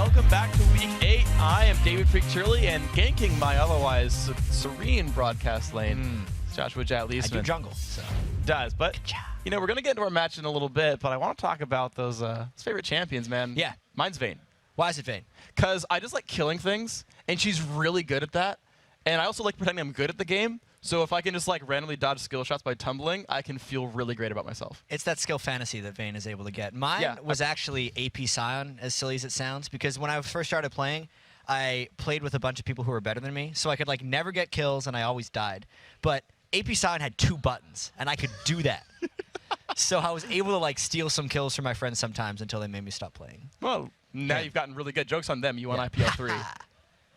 welcome back to Week 8. I am David Freak Shirley, and ganking my otherwise serene broadcast lane, Joshua Jat Leesman. I do jungle, so. Does, but, you know, we're going to get into our match in a little bit, but I want to talk about those favorite champions, man. Yeah. Mine's Vayne. Why is it Vayne? Because I just like killing things, and she's really good at that. And I also like pretending I'm good at the game. So if I can just like randomly dodge skill shots by tumbling, I can feel really great about myself. It's that skill fantasy that Vayne is able to get. Mine was actually AP Scion, as silly as it sounds, because when I first started playing, I played with a bunch of people who were better than me, so I could like never get kills, and I always died. But AP Scion had 2 buttons, and I could do that. So I was able to like steal some kills from my friends sometimes until they made me stop playing. Well, now you've gotten really good. Joke's on them. You won IPL 3.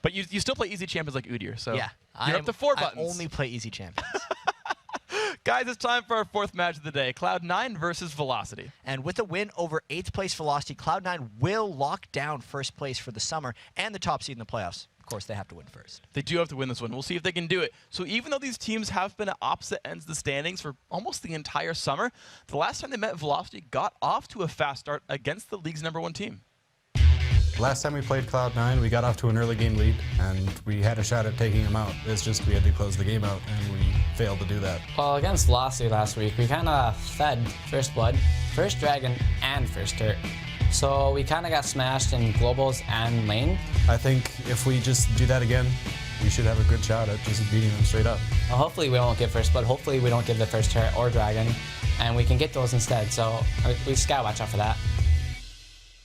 But you still play easy champions like Udyr, so you're up to 4 buttons. I only play easy champions. Guys, it's time for our 4th match of the day, Cloud9 versus Velocity. And with a win over 8th place Velocity, Cloud9 will lock down 1st place for the summer and the top seed in the playoffs. Of course, they have to win first. They do have to win this one. We'll see if they can do it. So even though these teams have been at opposite ends of the standings for almost the entire summer, the last time they met, Velocity got off to a fast start against the league's #1 team. Last time we played Cloud9, we got off to an early game lead, and we had a shot at taking them out. It's just we had to close the game out, and we failed to do that. Well, against Velocity last week, we kind of fed First Blood, First Dragon, and First Turret. So we kind of got smashed in globals and lane. I think if we just do that again, we should have a good shot at just beating them straight up. Well, hopefully we won't get First Blood. Hopefully we don't give the First Turret or Dragon, and we can get those instead. So we just gotta watch out for that.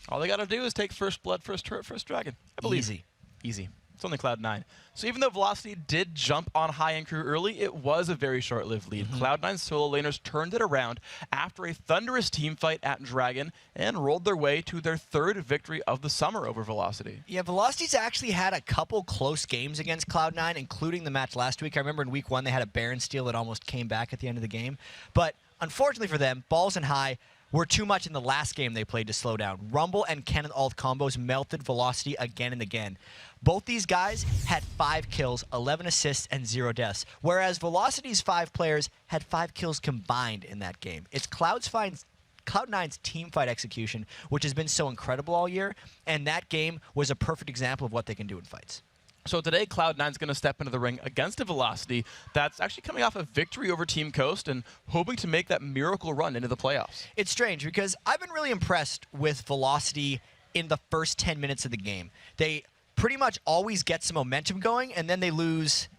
All they got to do is take First Blood, First Turret, First Dragon. I believe. Easy. Easy. It's only Cloud9. So even though Velocity did jump on high in crew early, it was a very short-lived lead. Cloud9's solo laners turned it around after a thunderous team fight at Dragon and rolled their way to their 3rd victory of the summer over Velocity. Yeah, Velocity's actually had a couple close games against Cloud9, including the match last week. I remember in week 1 they had a Baron steal that almost came back at the end of the game. But unfortunately for them, Balls and High were too much in the last game they played to slow down. Rumble and Cannon alt combos melted Velocity again and again. Both these guys had 5 kills, 11 assists, and 0 deaths, whereas Velocity's 5 players had 5 kills combined in that game. It's Cloud9's team fight execution, which has been so incredible all year, and that game was a perfect example of what they can do in fights. So today, Cloud9's going to step into the ring against a Velocity that's actually coming off a victory over Team Coast and hoping to make that miracle run into the playoffs. It's strange because I've been really impressed with Velocity in the first 10 minutes of the game. They pretty much always get some momentum going, and then they lose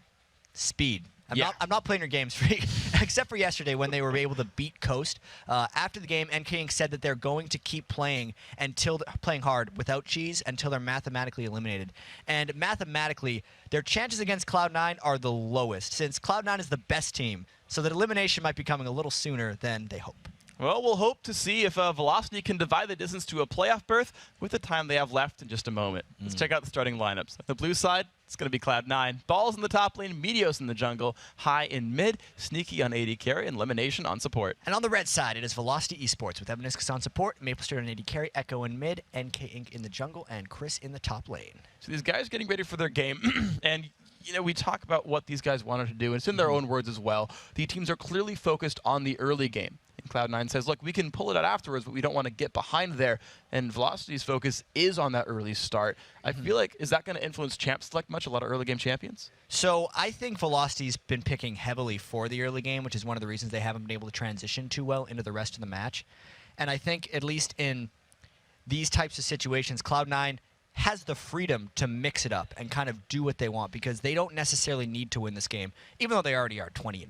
speed. I'm not playing your games, except for yesterday when they were able to beat Coast. After the game, NKing said that they're going to keep playing playing hard without cheese until they're mathematically eliminated. And mathematically, their chances against Cloud9 are the lowest, since Cloud9 is the best team. So that elimination might be coming a little sooner than they hope. Well, we'll hope to see if Velocity can divide the distance to a playoff berth with the time they have left in just a moment. Let's check out the starting lineups. The blue side, it's going to be Cloud9. Balls in the top lane, Meteos in the jungle, High in mid, Sneaky on AD carry, and Elimination on support. And on the red side, it is Velocity Esports with Evaniscus on support, Maplestone on AD carry, Echo in mid, NK Inc. in the jungle, and Chris in the top lane. So these guys are getting ready for their game, and you know, we talk about what these guys wanted to do, and it's in their own words as well. The teams are clearly focused on the early game. And Cloud9 says, look, we can pull it out afterwards, but we don't want to get behind there. And Velocity's focus is on that early start. I feel like, is that going to influence champ select much, a lot of early game champions? So I think Velocity's been picking heavily for the early game, which is one of the reasons they haven't been able to transition too well into the rest of the match. And I think, at least in these types of situations, Cloud9 has the freedom to mix it up and kind of do what they want because they don't necessarily need to win this game, even though they already are 20-2.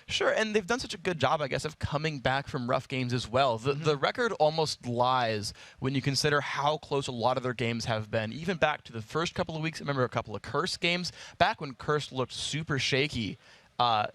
Sure, and they've done such a good job, I guess, of coming back from rough games as well. The record almost lies when you consider how close a lot of their games have been. Even back to the first couple of weeks, I remember a couple of Curse games. Back when Curse looked super shaky,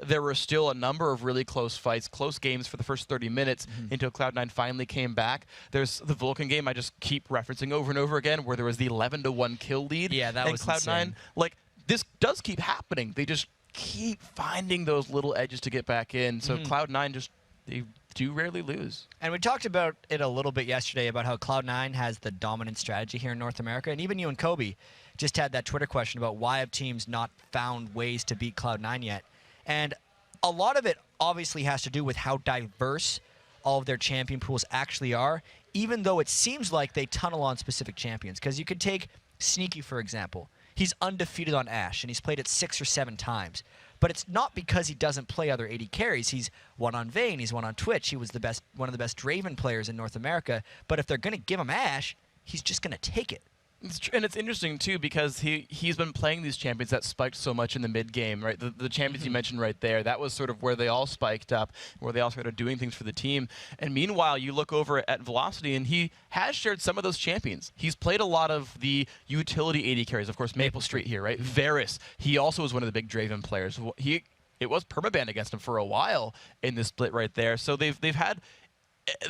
there were still a number of really close fights, close games for the first 30 minutes until Cloud9 finally came back. There's the Vulcan game I just keep referencing over and over again where there was the 11-1 kill lead. Yeah, that was Cloud9. insane. Like, this does keep happening. They just keep finding those little edges to get back in. So Cloud9 just, they do rarely lose. And we talked about it a little bit yesterday about how Cloud9 has the dominant strategy here in North America. And even you and Kobe just had that Twitter question about why have teams not found ways to beat Cloud9 yet. And a lot of it obviously has to do with how diverse all of their champion pools actually are. even though it seems like they tunnel on specific champions. Because you could take Sneaky, for example. He's undefeated on Ashe, and he's played it 6 or 7 times. But it's not because he doesn't play other AD carries. He's won on Vayne, he's won on Twitch. He was one of the best Draven players in North America. But if they're going to give him Ashe, he's just going to take it. And it's interesting, too, because he's been playing these champions that spiked so much in the mid-game, right? The champions you mentioned right there, that was sort of where they all spiked up, where they all started doing things for the team. And meanwhile, you look over at Velocity, and he has shared some of those champions. He's played a lot of the utility AD carries. Of course, Maple Street here, right? Varus, he also was one of the big Draven players. It was permaban against him for a while in this split right there. So they've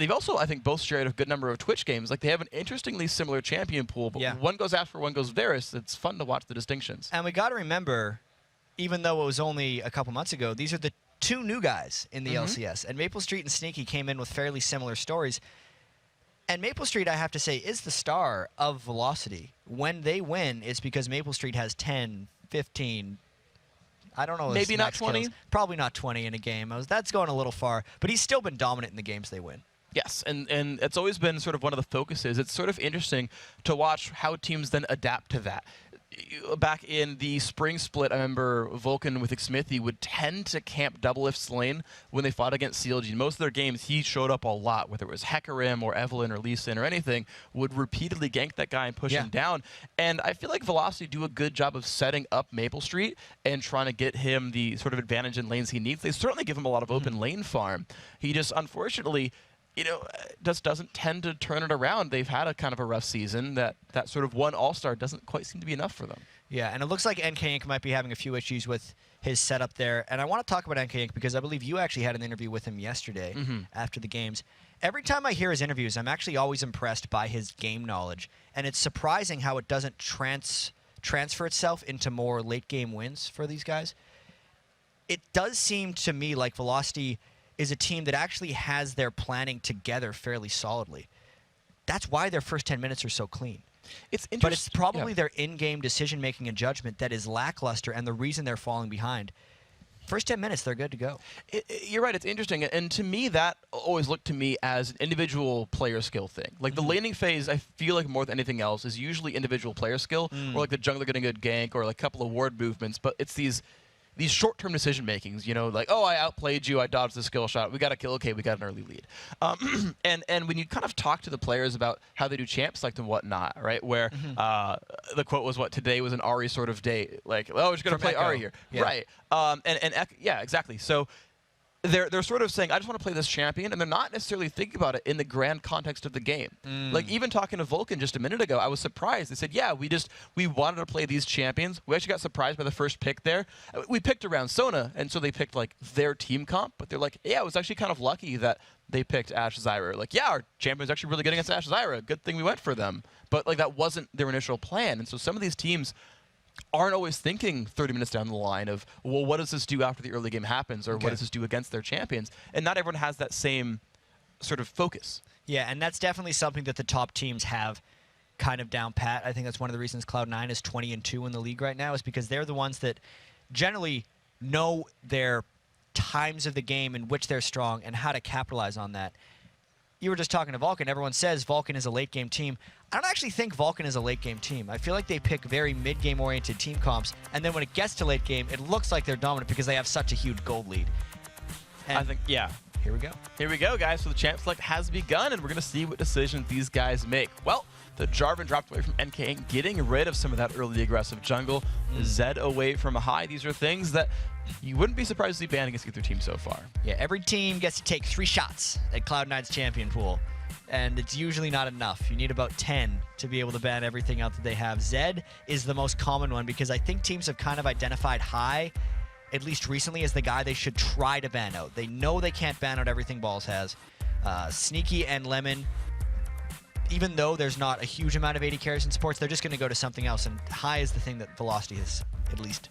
also, I think, both shared a good number of Twitch games. Like, they have an interestingly similar champion pool, but one goes Asper, one goes Varus. It's fun to watch the distinctions. And we got to remember, even though it was only a couple months ago, these are the 2 new guys in the LCS. And Maple Street and Sneaky came in with fairly similar stories. And Maple Street, I have to say, is the star of Velocity. When they win, it's because Maple Street has 10, 15... I don't know. Maybe not 20? Kills. Probably not 20 in a game. That's going a little far. But he's still been dominant in the games they win. Yes, and it's always been sort of one of the focuses. It's sort of interesting to watch how teams then adapt to that. Back in the spring split, I remember Vulcan with Xmithy would tend to camp double ifs lane when they fought against CLG. In most of their games, he showed up a lot, whether it was Hecarim or Evelyn or Lee Sin or anything, would repeatedly gank that guy and push him down. And I feel like Velocity do a good job of setting up Maple Street and trying to get him the sort of advantage in lanes he needs. They certainly give him a lot of open lane farm. He just, unfortunately, just doesn't tend to turn it around. They've had a kind of a rough season. That sort of one all-star doesn't quite seem to be enough for them. Yeah, and it looks like NK Inc. might be having a few issues with his setup there. And I want to talk about NK Inc. because I believe you actually had an interview with him yesterday after the games. Every time I hear his interviews, I'm actually always impressed by his game knowledge. And it's surprising how it doesn't transfer itself into more late-game wins for these guys. It does seem to me like Velocity is a team that actually has their planning together fairly solidly. That's why their first 10 minutes are so clean. But it's probably their in-game decision-making and judgment that is lackluster and the reason they're falling behind. First 10 minutes, they're good to go. You're right, it's interesting. And to me, that always looked to me as an individual player skill thing. Like, the laning phase, I feel like more than anything else, is usually individual player skill, or like the jungler getting a good gank, or like a couple of ward movements. But it's these short-term decision-makings, like, oh, I outplayed you, I dodged the skill shot, we got a kill, okay, we got an early lead. And when you kind of talk to the players about how they do champ select and whatnot, right, where the quote was, today was an Ahri sort of day, like, oh, we're just going to play Ahri here. Yeah. Right. Yeah, exactly. So they're sort of saying, I just want to play this champion, and they're not necessarily thinking about it in the grand context of the game. Like, even talking to Vulcan just a minute ago, I was surprised. They said, yeah, we wanted to play these champions. We actually got surprised by the first pick there. We picked around Sona, and so they picked, like, their team comp, but they're like, yeah, it was actually kind of lucky that they picked Ashe Zyra. Like, yeah, our champion's actually really good against Ashe Zyra. Good thing we went for them. But, like, that wasn't their initial plan, and so some of these teams aren't always thinking 30 minutes down the line of, well, what does this do after the early game happens, or what does this do against their champions? And not everyone has that same sort of focus. Yeah, and that's definitely something that the top teams have kind of down pat. I think that's one of the reasons Cloud9 is 20-2 in the league right now, is because they're the ones that generally know their times of the game in which they're strong and how to capitalize on that. You were just talking to Vulcan. Everyone says Vulcan is a late-game team. I don't actually think Vulcan is a late-game team. I feel like they pick very mid-game oriented team comps, and then when it gets to late game, it looks like they're dominant because they have such a huge gold lead. And I think, yeah. Here we go. Here we go, guys. So the champ select has begun, and we're going to see what decisions these guys make. Well, the Jarvan dropped away from NK, getting rid of some of that early aggressive jungle. Zed away from a high. These are things that you wouldn't be surprised to see banned against either team so far. Yeah, every team gets to take 3 shots at Cloud9's champion pool, and it's usually not enough. You need about 10 to be able to ban everything out that they have. Zed is the most common one because I think teams have kind of identified High, at least recently, as the guy they should try to ban out. They know they can't ban out everything Balls has. Sneaky and Lemon, even though there's not a huge amount of AD carries in sports, they're just going to go to something else, and High is the thing that Velocity has at least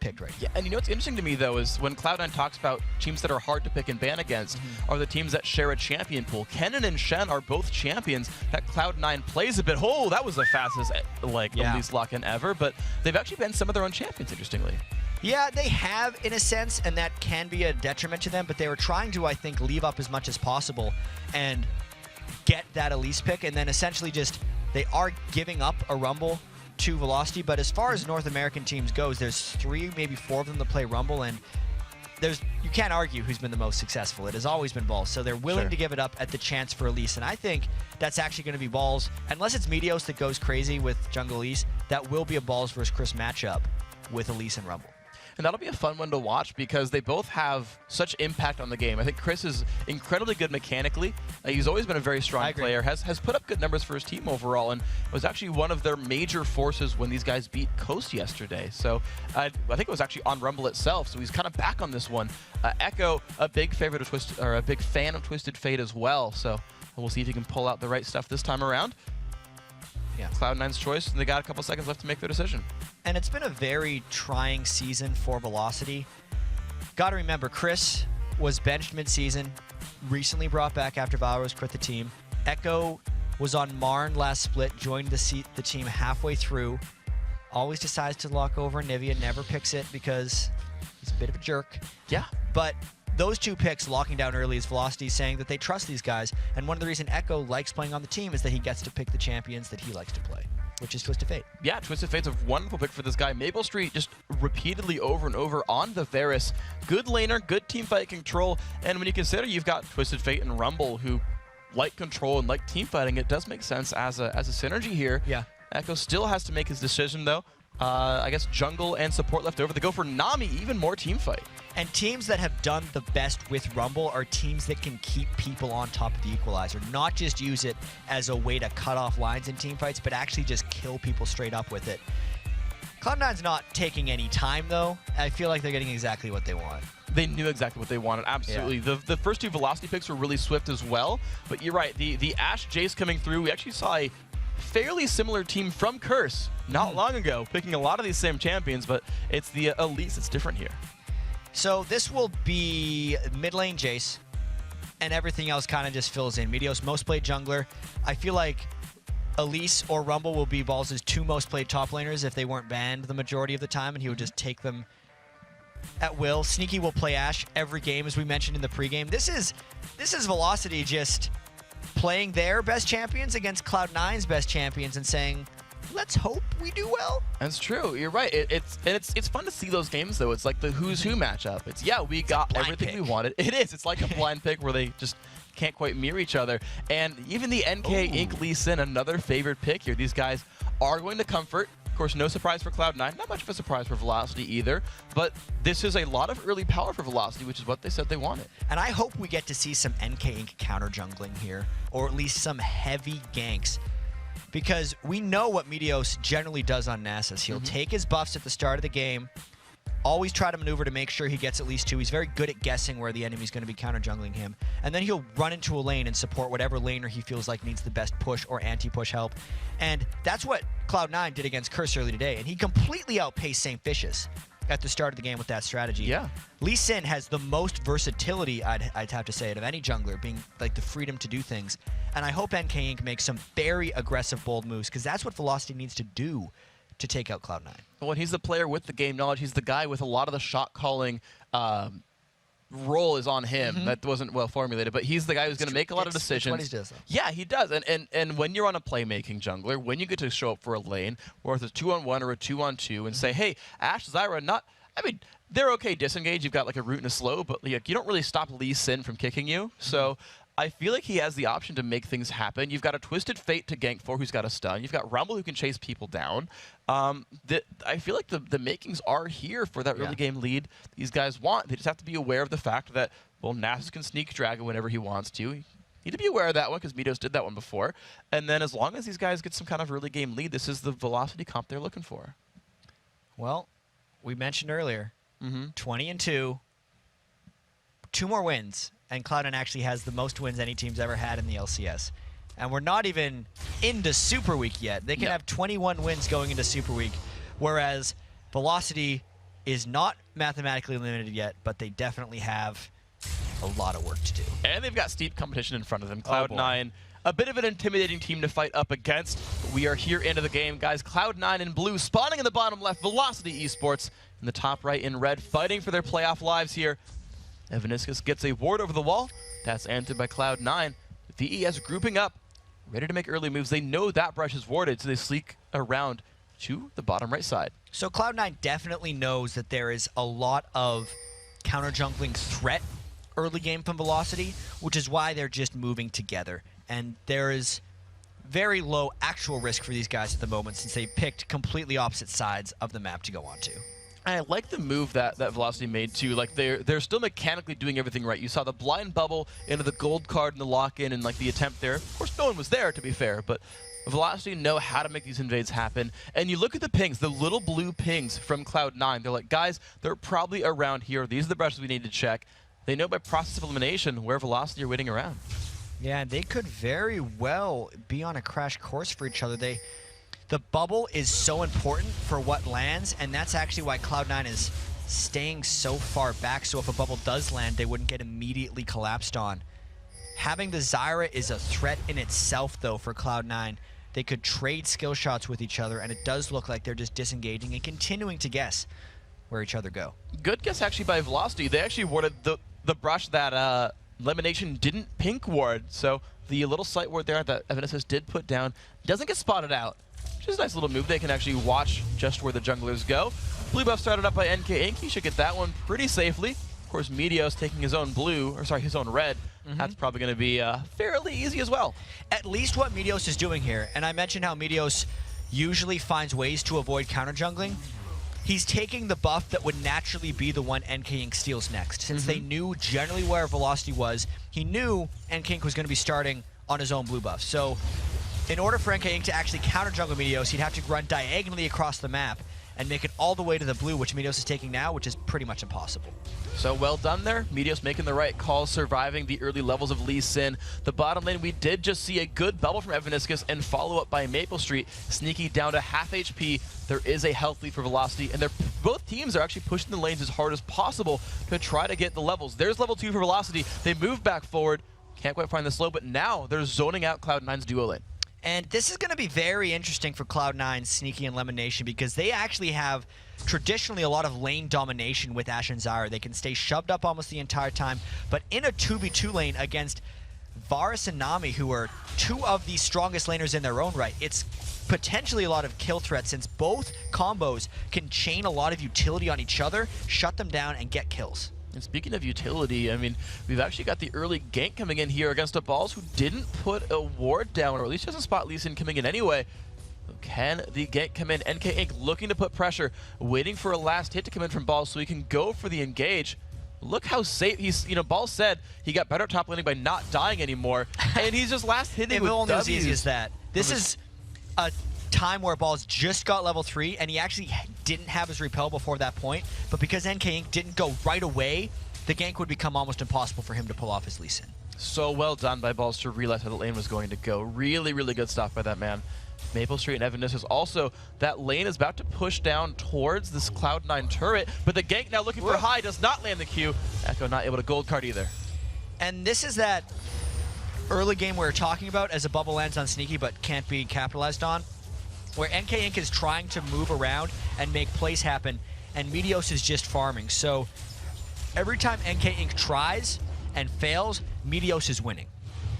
picked right now. Yeah, and you know what's interesting to me, though, is when Cloud9 talks about teams that are hard to pick and ban against are the teams that share a champion pool. Kennen and Shen are both champions that Cloud9 plays a bit. Oh, that was the fastest, least lock-in ever, but they've actually banned some of their own champions, interestingly. Yeah, they have, in a sense, and that can be a detriment to them, but they were trying to, I think, leave up as much as possible. And get that Elise pick, and then essentially just they are giving up a Rumble to Velocity. But as far as North American teams goes, there's 3, maybe 4 of them that play Rumble, and you can't argue who's been the most successful. It has always been Balls, so they're willing to give it up at the chance for Elise, and I think that's actually going to be Balls. Unless it's Meteos that goes crazy with Jungle Elise, that will be a Balls versus Chris matchup with Elise and Rumble. And that'll be a fun one to watch because they both have such impact on the game. I think Chris is incredibly good mechanically. He's always been a very strong player, has put up good numbers for his team overall, and was actually one of their major forces when these guys beat Coast yesterday. So I think it was actually on Rumble itself, so he's kind of back on this one. Echo, a big favorite of a big fan of Twisted Fate as well, so we'll see if he can pull out the right stuff this time around. Yeah, Cloud9's choice, and they got a couple seconds left to make their decision. And it's been a very trying season for Velocity. Got to remember, Chris was benched mid-season, recently brought back after Valorous quit the team. Echo was on Marn last split, joined the team halfway through. Always decides to lock over Nivea, never picks it because he's a bit of a jerk. Yeah. But those 2 picks locking down early is Velocity saying that they trust these guys. And one of the reasons Echo likes playing on the team is that he gets to pick the champions that he likes to play, which is Twisted Fate. Yeah, Twisted Fate's a wonderful pick for this guy. Maple Street just repeatedly over and over on the Varus. Good laner, good teamfight control, and when you consider you've got Twisted Fate and Rumble who like control and like teamfighting, it does make sense as a synergy here. Yeah. Echo still has to make his decision though. I guess jungle and support left over. They go for Nami, even more teamfight. And teams that have done the best with Rumble are teams that can keep people on top of the equalizer, not just use it as a way to cut off lines in teamfights, but actually just kill people straight up with it. Cloud9's not taking any time, though. I feel like they're getting exactly what they want. They knew exactly what they wanted, absolutely. Yeah. The first 2 Velocity picks were really swift as well, but you're right, the Ashe Jace coming through, we actually saw a fairly similar team from Curse not long ago, picking a lot of these same champions, but it's the Elise that's different here. So this will be mid lane Jace, and everything else kind of just fills in. Meteos, most played jungler. I feel like Elise or Rumble will be Balls' 2 most played top laners if they weren't banned the majority of the time, and he would just take them at will. Sneaky will play Ashe every game, as we mentioned in the pregame. This is Velocity just playing their best champions against Cloud9's best champions and saying, let's hope we do well. That's true. You're right. It's fun to see those games though. It's like the who's who matchup. It's we got everything we wanted. It is. It's like a blind pick where they just can't quite mirror each other. And even the NK Inc. Lee Sin, another favorite pick here. These guys are going to comfort. Of course, no surprise for Cloud9. Not much of a surprise for Velocity either. But this is a lot of early power for Velocity, which is what they said they wanted. And I hope we get to see some NK Inc. counter jungling here, or at least some heavy ganks. Because we know what Meteos generally does on Nasus. He'll take his buffs at the start of the game, always try to maneuver to make sure he gets at least 2. He's very good at guessing where the enemy's going to be counter-jungling him. And then he'll run into a lane and support whatever laner he feels like needs the best push or anti-push help. And that's what Cloud9 did against Curse early today. And he completely outpaced St. Vicious at the start of the game with that strategy. Yeah. Lee Sin has the most versatility, I'd have to say it, of any jungler, being like the freedom to do things. And I hope NK Inc. makes some very aggressive, bold moves, because that's what Velocity needs to do to take out Cloud9. Well, and he's the player with the game knowledge. He's the guy with a lot of the shot calling role is on him. That wasn't well formulated, but he's the guy who's going to make a lot of decisions. It's what he does, though. Yeah, he does. And when you're on a playmaking jungler, when you get to show up for a lane, or if it's a 2-on-1 or a 2-on-2, and say, hey, Ashe, Zyra, they're okay disengage. You've got like a root and a slow, but like, you don't really stop Lee Sin from kicking you. So I feel like he has the option to make things happen. You've got a Twisted Fate to gank for who's got a stun. You've got Rumble who can chase people down. I feel like the makings are here for that early game lead these guys want. They just have to be aware of the fact that, well, Nasus can sneak Dragon whenever he wants to. You need to be aware of that one because Meteos did that one before. And then as long as these guys get some kind of early game lead, this is the Velocity comp they're looking for. Well, we mentioned earlier, 20-2, 2 more wins. And Cloud9 actually has the most wins any team's ever had in the LCS. And we're not even into Super Week yet. They can have 21 wins going into Super Week, whereas Velocity is not mathematically limited yet, but they definitely have a lot of work to do. And they've got steep competition in front of them. Cloud9, a bit of an intimidating team to fight up against. We are here into the game, guys. Cloud9 in blue, spawning in the bottom left, Velocity Esports in the top right in red, fighting for their playoff lives here. Evaniscus gets a ward over the wall. That's answered by Cloud9. VES grouping up, ready to make early moves. They know that brush is warded, so they sneak around to the bottom right side. So Cloud9 definitely knows that there is a lot of counter jungling threat early game from Velocity, which is why they're just moving together. And there is very low actual risk for these guys at the moment since they picked completely opposite sides of the map to go onto. I like the move that Velocity made too. Like they're still mechanically doing everything right. You saw the blind bubble into the gold card and the lock-in and like the attempt there. Of course, no one was there to be fair, but Velocity know how to make these invades happen. And you look at the pings, the little blue pings from Cloud9. They're like, guys, they're probably around here. These are the brushes we need to check. They know by process of elimination where Velocity are waiting around. Yeah, and they could very well be on a crash course for each other. The bubble is so important for what lands, and that's actually why Cloud9 is staying so far back, so if a bubble does land, they wouldn't get immediately collapsed on. Having the Zyra is a threat in itself, though, for Cloud9. They could trade skill shots with each other, and it does look like they're just disengaging and continuing to guess where each other go. Good guess, actually, by Velocity. They actually warded the brush that Elimination didn't pink ward, so the little sight ward there that Evanescence did put down doesn't get spotted out. Just a nice little move. They can actually watch just where the junglers go. Blue buff started up by NK Inc. He should get that one pretty safely. Of course, Meteos taking his own blue, or sorry, his own red. That's probably going to be fairly easy as well. At least what Meteos is doing here, and I mentioned how Meteos usually finds ways to avoid counter jungling. He's taking the buff that would naturally be the one NK Inc. steals next. Since they knew generally where Velocity was, he knew NK Inc. was going to be starting on his own blue buff. So in order for NK Inc. to actually counter jungle Meteos, he'd have to run diagonally across the map and make it all the way to the blue, which Meteos is taking now, which is pretty much impossible. So well done there. Meteos making the right call, surviving the early levels of Lee Sin. The bottom lane, we did just see a good bubble from Evaniscus and follow up by Maple Street, sneaky down to half HP. There is a health lead for Velocity, and both teams are actually pushing the lanes as hard as possible to try to get the levels. There's level 2 for Velocity. They move back forward. Can't quite find the slow, but now they're zoning out Cloud9's duo lane. And this is going to be very interesting for Cloud9, Sneaky, and Elimination because they actually have traditionally a lot of lane domination with Ashe and Zyra. They can stay shoved up almost the entire time, but in a 2v2 lane against Varus and Nami, who are two of the strongest laners in their own right, it's potentially a lot of kill threats since both combos can chain a lot of utility on each other, shut them down, and get kills. And speaking of utility, I mean, we've actually got the early gank coming in here against a Balls who didn't put a ward down, or at least doesn't spot Lee Sin coming in anyway. Can the gank come in? NK Inc. looking to put pressure, waiting for a last hit to come in from Balls so he can go for the engage. Look how safe he's, Balls said he got better at top laning by not dying anymore, and he's just last hitting with only as easy W's. as that. This is a time where Balls just got level 3 and he actually didn't have his repel before that point, but because NK Inc. didn't go right away, the gank would become almost impossible for him to pull off his Lee Sin. So well done by Balls to realize how the lane was going to go. Really, really good stuff by that man. Maple Street and Evaniscus also, that lane is about to push down towards this Cloud9 turret, but the gank now looking for high does not land the Q. Echo not able to gold card either. And this is that early game we were talking about as a bubble lands on Sneaky but can't be capitalized on, where NK Inc. is trying to move around and make plays happen, and Meteos is just farming. So every time NK Inc. tries and fails, Meteos is winning.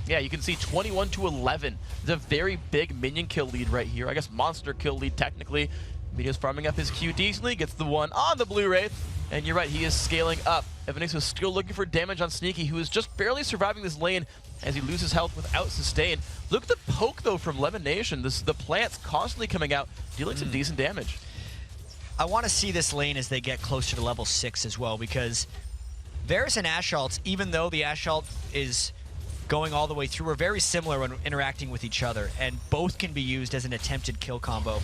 Yeah, you can see 21-11. It's a very big minion kill lead right here. I guess monster kill lead technically. Meteos farming up his Q decently, gets the one on the Blue Wraith, and you're right, he is scaling up. Evaniscus is still looking for damage on Sneaky, who is just barely surviving this lane as he loses health without sustain. Look at the poke, though, from Lemonation. The plants constantly coming out, dealing some decent damage. I want to see this lane as they get closer to level 6 as well, because Varus and Ashe ults, even though the Ashe ult is going all the way through, are very similar when interacting with each other, and both can be used as an attempted kill combo.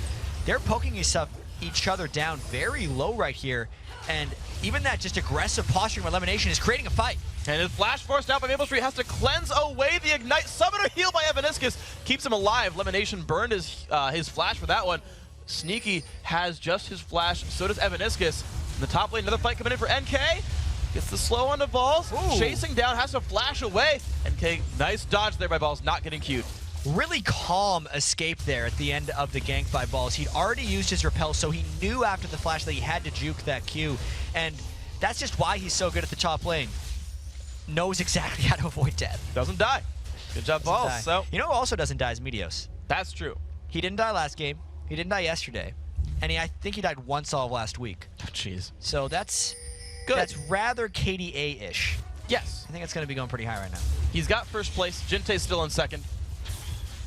They're poking each other down very low right here, and even that just aggressive posturing by Elimination is creating a fight. And his flash forced out by Maple Street has to cleanse away the Ignite. Summoner heal by Evaniscus keeps him alive. Elimination burned his flash for that one. Sneaky has just his flash, so does Evaniscus. In the top lane, another fight coming in for NK. Gets the slow onto Balls, chasing down, has to flash away. NK, nice dodge there by Balls, not getting queued. Really calm escape there at the end of the gank by Balls. He'd already used his repel, so he knew after the flash that he had to juke that Q, and that's just why he's so good at the top lane. Knows exactly how to avoid death. Doesn't die. Good job, Balls. So You know who also doesn't die is Meteos. that's true. He didn't die last game. He didn't die yesterday. And I think he died once all of last week. Oh, jeez. So that's Good. That's rather KDA-ish. Yes. I think it's going to be going pretty high right now. He's got first place. Jinte's still in second.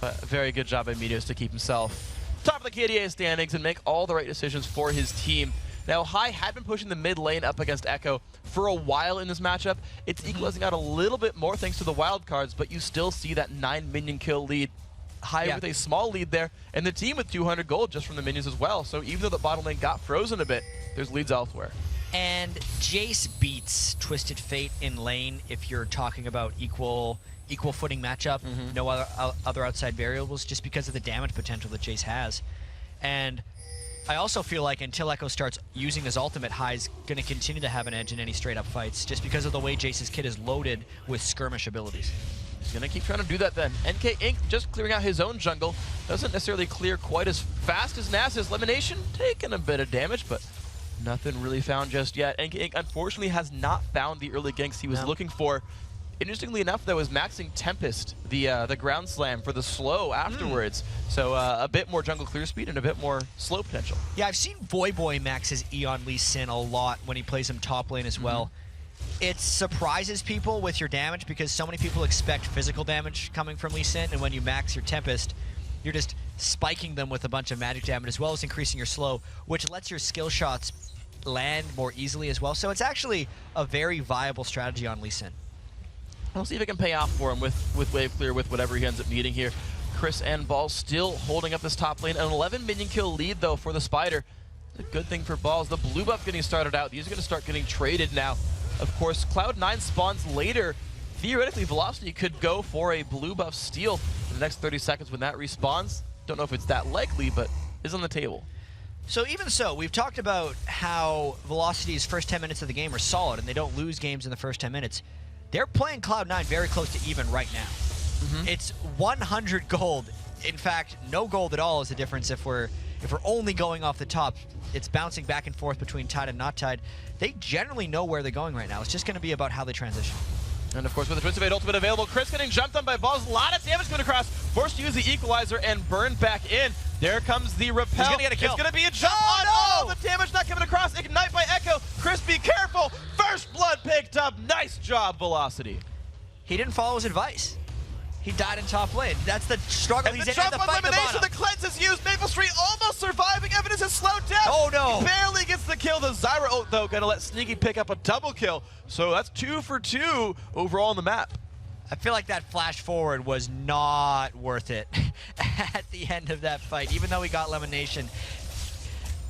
But a very good job by Meteos to keep himself top of the KDA standings and make all the right decisions for his team. Now, High had been pushing the mid lane up against Echo for a while in this matchup. It's equalizing out a little bit more thanks to the wild cards, but you still see that 9 minion kill lead. High with a small lead there, and the team with 200 gold just from the minions as well. So even though the bottom lane got frozen a bit, there's leads elsewhere. And Jace beats Twisted Fate in lane if you're talking about equal footing matchup, no other outside variables, just because of the damage potential that Jace has. And I also feel like until Echo starts using his ultimate, High's going to continue to have an edge in any straight-up fights, just because of the way Jace's kit is loaded with skirmish abilities. He's going to keep trying to do that then. NK Inc. just clearing out his own jungle. Doesn't necessarily clear quite as fast as Nass's. Elimination taking a bit of damage, but nothing really found just yet. NK Inc. unfortunately has not found the early ganks he was looking for. Interestingly enough, though, is maxing Tempest, the ground slam, for the slow afterwards. So a bit more jungle clear speed and a bit more slow potential. Yeah, I've seen Voyboy max his Eon Lee Sin a lot when he plays him top lane as well. It surprises people with your damage because so many people expect physical damage coming from Lee Sin, and when you max your Tempest, you're just spiking them with a bunch of magic damage as well as increasing your slow, which lets your skill shots land more easily as well. So it's actually a very viable strategy on Lee Sin. We'll see if it can pay off for him with wave clear, with whatever he ends up needing here. Chris and Balls still holding up this top lane. An 11 minion kill lead, though, for the Spider. It's a good thing for Balls. The blue buff getting started out. These are going to start getting traded now. Of course, Cloud9 spawns later. Theoretically, Velocity could go for a blue buff steal in the next 30 seconds when that respawns. Don't know if it's that likely, but is on the table. So even so, we've talked about how Velocity's first 10 minutes of the game are solid and they don't lose games in the first 10 minutes. They're playing Cloud9 very close to even right now. It's 100 gold. In fact, no gold at all is the difference if we're only going off the top. It's bouncing back and forth between tied and not tied. They generally know where they're going right now. It's just going to be about how they transition. And of course, with the Twisted Fate ultimate available, Chris getting jumped on by Balls. A lot of damage coming across. Forced to use the equalizer and burn back in. There comes the repel. He's gonna get a kill. It's going to be a jump on. No! Oh, the damage not coming across. Ignite by Echo. Chris, be careful. First blood picked up. Nice job, Velocity. He didn't follow his advice. He died in top lane. That's the struggle And he's the in. jump And the fight in the elimination, bottom. the cleanse is used. Maple Street almost surviving. Evidence has slowed down. Oh, no. He barely gets the kill. The Zyra ult, though, going to let Sneaky pick up a double kill. So that's 2 for 2 overall on the map. I feel like that flash forward was not worth it at the end of that fight, even though he got elimination.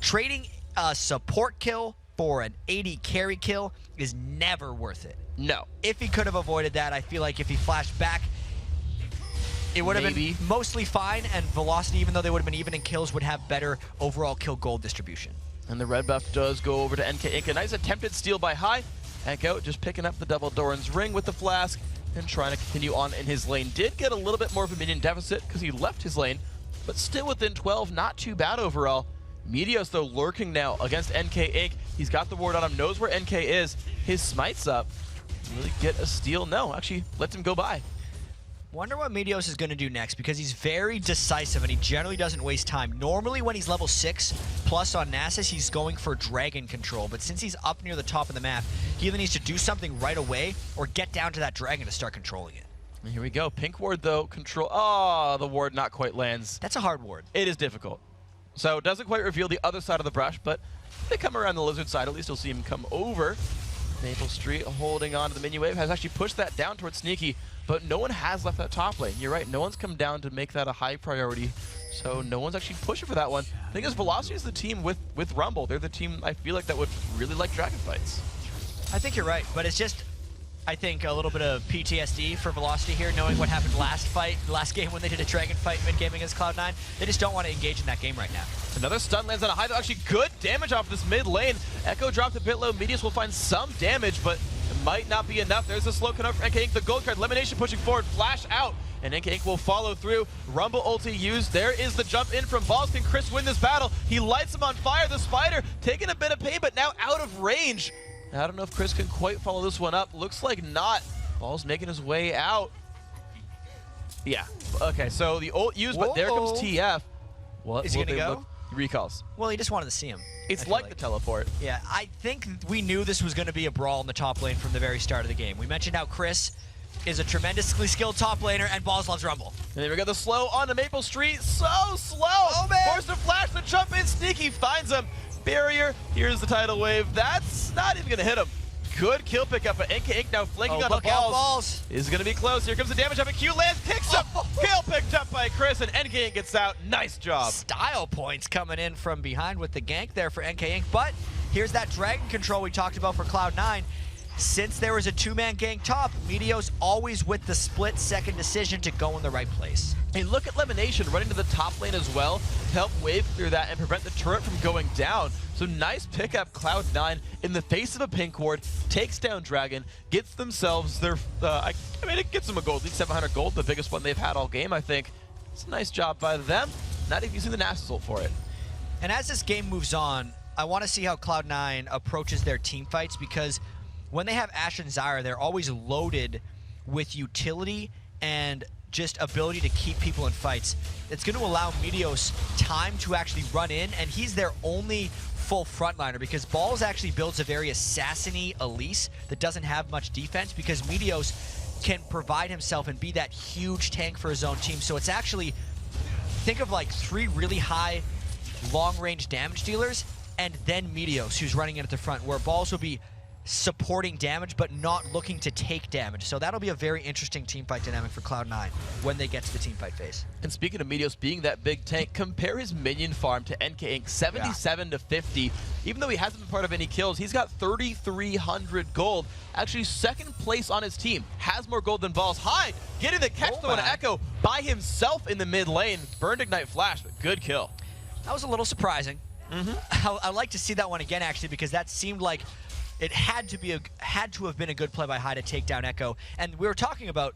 Trading a support kill for an 80 carry kill is never worth it. No. If he could have avoided that, I feel like if he flashed back, it would have been mostly fine, and Velocity, even though they would have been even in kills, would have better overall kill gold distribution. And the red buff does go over to NK Inc. A nice attempted steal by High. Echo just picking up the double Doran's ring with the flask and trying to continue on in his lane. Did get a little bit more of a minion deficit because he left his lane, but still within 12, not too bad overall. Meteos, though, lurking now against NK Inc. He's got the ward on him, knows where NK is. His smite's up. Really get a steal? No, actually lets him go by. Wonder what Meteos is going to do next, because he's very decisive and he generally doesn't waste time. Normally when he's level 6 plus on Nasus, he's going for dragon control, but since he's up near the top of the map, he either needs to do something right away or get down to that dragon to start controlling it. And here we go. Pink ward, though, control. Oh, the ward not quite lands. That's a hard ward. It is difficult. So it doesn't quite reveal the other side of the brush, but if they come around the lizard side, at least you'll see him come over. Maple Street holding on to the minion wave, has actually pushed that down towards Sneaky, but no one has left that top lane. You're right, no one's come down to make that a high priority, so no one's actually pushing for that one. The thing is, Velocity is the team with Rumble. They're the team, I feel like, that would really like dragon fights. I think you're right, but it's just, I think, a little bit of PTSD for Velocity here, knowing what happened last game when they did a dragon fight mid-game against Cloud9. They just don't want to engage in that game right now. Another stun lands on a high, though. Actually good damage off this mid lane. Echo dropped a bit low. Meteos will find some damage, but it might not be enough. There's a slow cut for NK Inc. The gold card, elimination pushing forward, flash out, and NK Inc. will follow through. Rumble ulti used. There is the jump in from Balls. Can Chris win this battle? He lights him on fire. The Spider taking a bit of pain, but now out of range. I don't know if Chris can quite follow this one up. Looks like not. Balls making his way out. Yeah. Okay, so the ult used, but there comes TF. What Is he will gonna they go? look? Recalls. Well, he just wanted to see him. It's I feel like the teleport. Yeah, I think we knew this was going to be a brawl in the top lane from the very start of the game. We mentioned how Chris is a tremendously skilled top laner, and Balls loves Rumble. And then we got the slow onto Maple Street. So slow! Oh, man! Forced to flash, the jump in. Sneaky finds him. Barrier. Here's the tidal wave. That's not even going to hit him. Good kill pickup, but NK Inc. now flanking on the look out, balls. Balls. Is going to be close. Here comes the damage up, and Q lands, kicks him. Kill picked up by Chris, and NK Inc. gets out. Nice job. Style points coming in from behind with the gank there for NK Inc. But here's that dragon control we talked about for Cloud9. Since there was a two-man gank top, Meteos always with the split-second decision to go in the right place. And look at Lemonation running to the top lane as well to help wave clear that and prevent the turret from going down. So nice pickup, Cloud9 in the face of a pink ward, takes down Dragon, gets themselves their, I mean, it gets them a gold lead, 700 gold, the biggest one they've had all game, I think. It's a nice job by them, not even using the Nasus ult for it. And as this game moves on, I want to see how Cloud9 approaches their team fights, because when they have Ashe and Zyra, they're always loaded with utility and just ability to keep people in fights. It's going to allow Meteos time to actually run in, and he's their only full frontliner, because Balls actually builds a very assassin-y Elise that doesn't have much defense, because Meteos can provide himself and be that huge tank for his own team. So it's actually, think of like 3 really high long-range damage dealers, and then Meteos, who's running in at the front, where Balls will be supporting damage but not looking to take damage. So that'll be a very interesting teamfight dynamic for Cloud9 when they get to the teamfight phase. And speaking of Meteos being that big tank, compare his minion farm to NK Inc. 77 to 50. Even though he hasn't been part of any kills, he's got 3,300 gold. Actually, second place on his team. Has more gold than Balls. Hyde getting the catch though, and Echo by himself in the mid lane. Burned Ignite Flash, but good kill. That was a little surprising. I'd like to see that one again, actually, because that seemed like it had to have been a good play by Hyde to take down Echo. And we were talking about